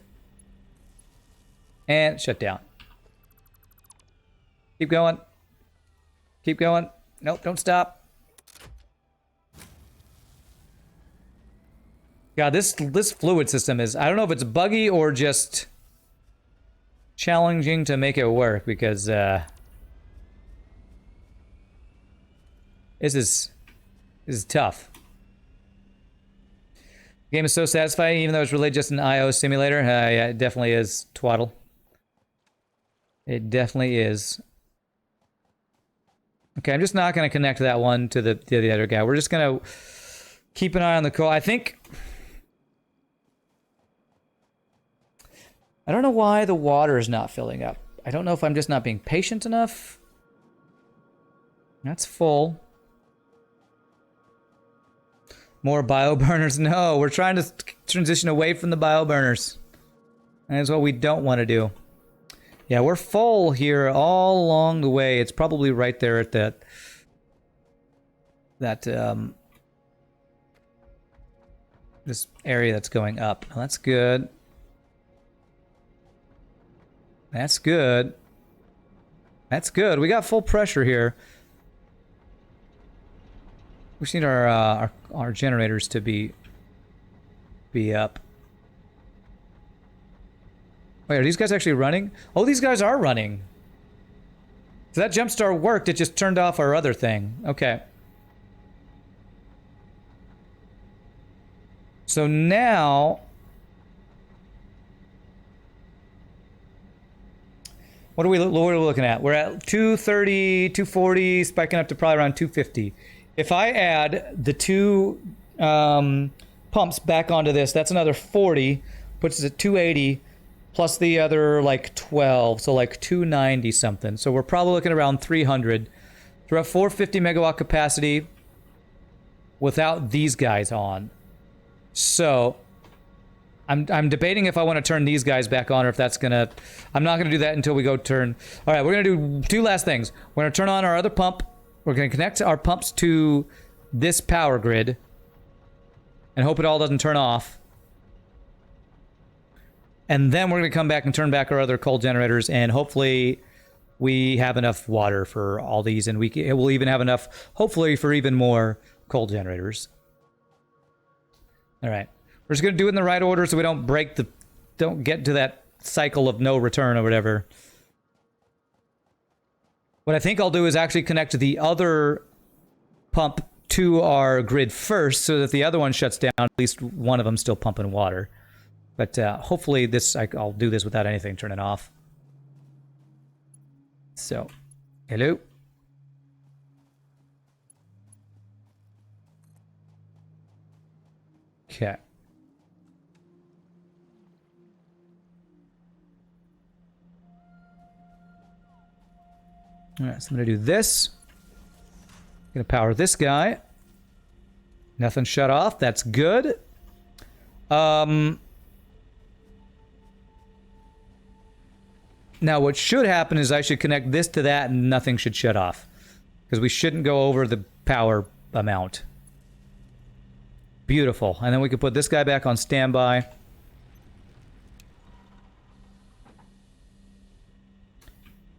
And shut down. Keep going. Keep going. Nope, don't stop. God, this fluid system is... I don't know if it's buggy or just challenging to make it work, because this is tough. The game is so satisfying, even though it's really just an IO simulator. Yeah, it definitely is, twaddle. It definitely is. Okay, I'm just not going to connect that one to the other guy. We're just going to keep an eye on the call. I think... I don't know why the water is not filling up. I don't know if I'm just not being patient enough. That's full. More bioburners? No, we're trying to transition away from the bioburners. And that's what we don't want to do. Yeah, we're full here all along the way. It's probably right there at this area that's going up. Now, that's good. That's good. That's good. We got full pressure here. We just need our generators to be up. Wait, are these guys actually running? Oh, these guys are running. So that jump start worked. It just turned off our other thing. Okay. So now... What are we looking at? We're at 230, 240, spiking up to probably around 250. If I add the two pumps back onto this, that's another 40, puts us at 280, plus the other like 12, so like 290 something. So we're probably looking around 300. We're at 450 megawatt capacity without these guys on. So... I'm debating if I want to turn these guys back on or if that's gonna... I'm not gonna do that until we go turn... Alright, we're gonna do two last things. We're gonna turn on our other pump. We're gonna connect our pumps to this power grid. And hope it all doesn't turn off. And then we're gonna come back and turn back our other coal generators, and hopefully we have enough water for all these, and we'll even have enough, hopefully, for even more coal generators. Alright. We're just gonna do it in the right order so we don't don't get to that cycle of no return or whatever. What I think I'll do is actually connect the other pump to our grid first so that the other one shuts down. At least one of them still pumping water. But hopefully I'll do this without anything turning off. So, hello. Okay. Alright, so I'm gonna do this. Gonna power this guy. Nothing shut off, that's good. Now what should happen is I should connect this to that and nothing should shut off. Because we shouldn't go over the power amount. Beautiful. And then we can put this guy back on standby.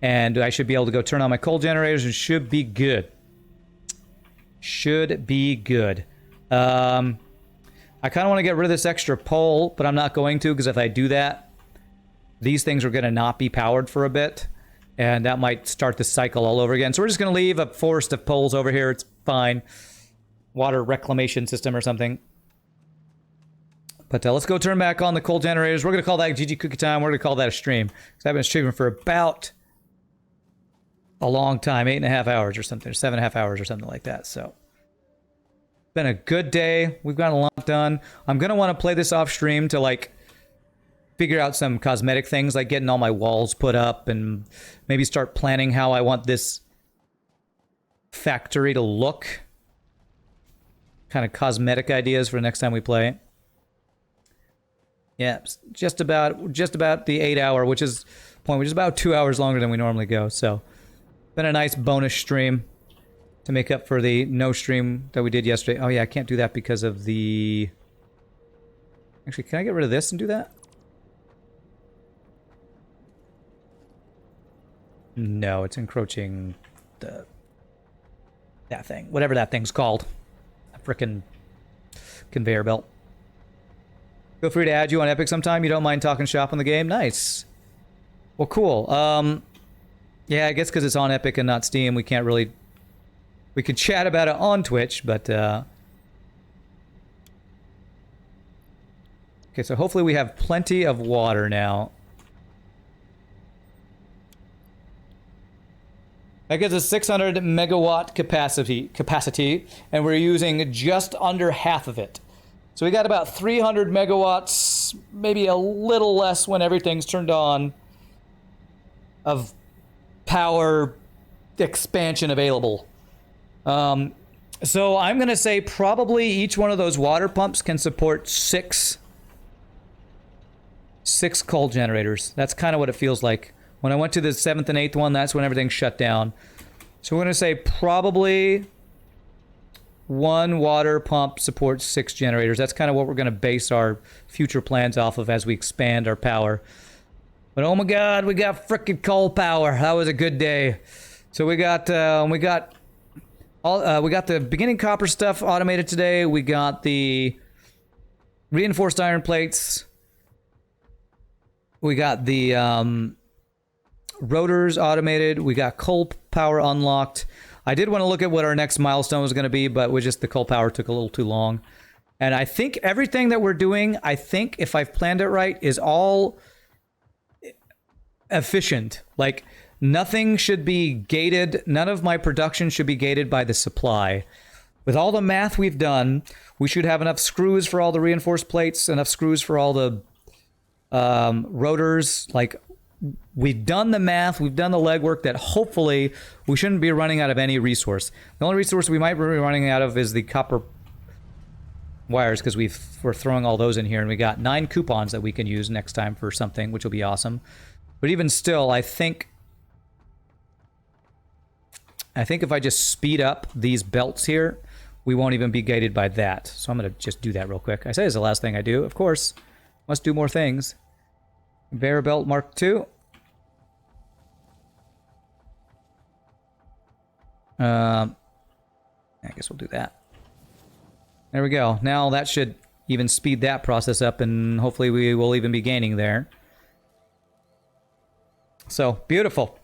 And I should be able to go turn on my coal generators and should be good. Should be good. I kind of want to get rid of this extra pole, but I'm not going to, because if I do that, these things are going to not be powered for a bit. And that might start the cycle all over again. So we're just going to leave a forest of poles over here. It's fine. water reclamation system or something. But let's go turn back on the coal generators. We're going to call that GG Cookie Time. We're going to call that a stream. Because I've been streaming for about a long time, 8.5 hours or something, or 7.5 hours or something like that. So, been a good day. We've got a lot done. I'm going to want to play this off stream to like figure out some cosmetic things, like getting all my walls put up and maybe start planning how I want this factory to look. Kind of cosmetic ideas for next time we play. Yeah, just about the 8 hour, which is about 2 hours longer than we normally go. So, been a nice bonus stream to make up for the no stream that we did yesterday. Oh yeah, I can't do that because of the... Actually, can I get rid of this and do that? No, it's encroaching that thing. Whatever that thing's called. A frickin' conveyor belt. Feel free to add you on Epic sometime. You don't mind talking shop on the game? Nice. Well, cool. Yeah, I guess because it's on Epic and not Steam, we can't really... We could chat about it on Twitch, but... Okay, so hopefully we have plenty of water now. That gives us 600 megawatt capacity, and we're using just under half of it. So we got about 300 megawatts, maybe a little less when everything's turned on, of power expansion available. So I'm going to say probably each one of those water pumps can support six coal generators. That's kind of what it feels like. When I went to the 7th and 8th one, that's when everything shut down. So we're going to say probably one water pump supports 6 generators. That's kind of what we're going to base our future plans off of as we expand our power. But oh my god, we got frickin' coal power. That was a good day. So we got the beginning copper stuff automated today. We got the reinforced iron plates. We got the rotors automated. We got coal power unlocked. I did want to look at what our next milestone was going to be, but the coal power took a little too long. And I think everything that we're doing, I think if I've planned it right, is all efficient. Like, nothing should be gated. None of my production should be gated by the supply. With all the math we've done, we should have enough screws for all the reinforced plates, enough screws for all the rotors. Like, we've done the math, we've done the legwork that hopefully we shouldn't be running out of any resource. The only resource we might be running out of is the copper wires, because we're throwing all those in here, and we got 9 coupons that we can use next time for something, which will be awesome. But even still, I think if I just speed up these belts here, we won't even be gated by that. So I'm going to just do that real quick. I say it's the last thing I do. Of course, must do more things. Conveyor belt Mark II. I guess we'll do that. There we go. Now that should even speed that process up, and hopefully we will even be gaining there. So, beautiful.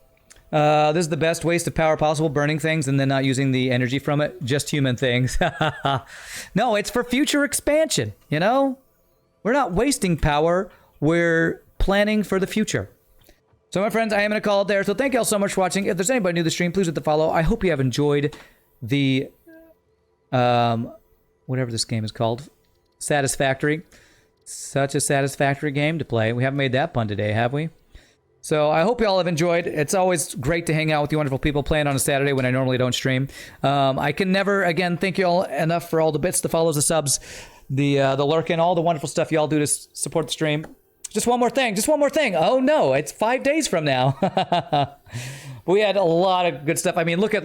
This is the best waste of power possible, burning things and then not using the energy from it. Just human things. No, it's for future expansion, you know? We're not wasting power. We're planning for the future. So, my friends, I am going to call it there. So, thank you all so much for watching. If there's anybody new to the stream, please hit the follow. I hope you have enjoyed the, whatever this game is called, Satisfactory. Such a satisfactory game to play. We haven't made that pun today, have we? So I hope you all have enjoyed. It's always great to hang out with you wonderful people playing on a Saturday when I normally don't stream. I can never, again, thank you all enough for all the bits, the follows, the subs, the lurking, all the wonderful stuff you all do to support the stream. Just one more thing. Oh no, it's 5 days from now. We had a lot of good stuff. I mean, look at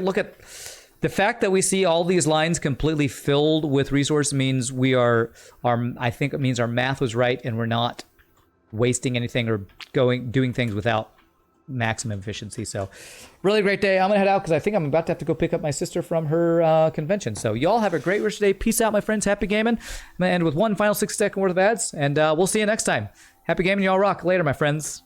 the fact that we see all these lines completely filled with resource means I think it means our math was right and we're not wasting anything or doing things without maximum efficiency. So really great day. I'm gonna head out because I think I'm about to have to go pick up my sister from her convention. So y'all have a great rest of the day. Peace out, my friends. Happy gaming. I'm gonna end with one final 6-second word of ads, and we'll see you next time. Happy gaming. Y'all rock. Later, my friends.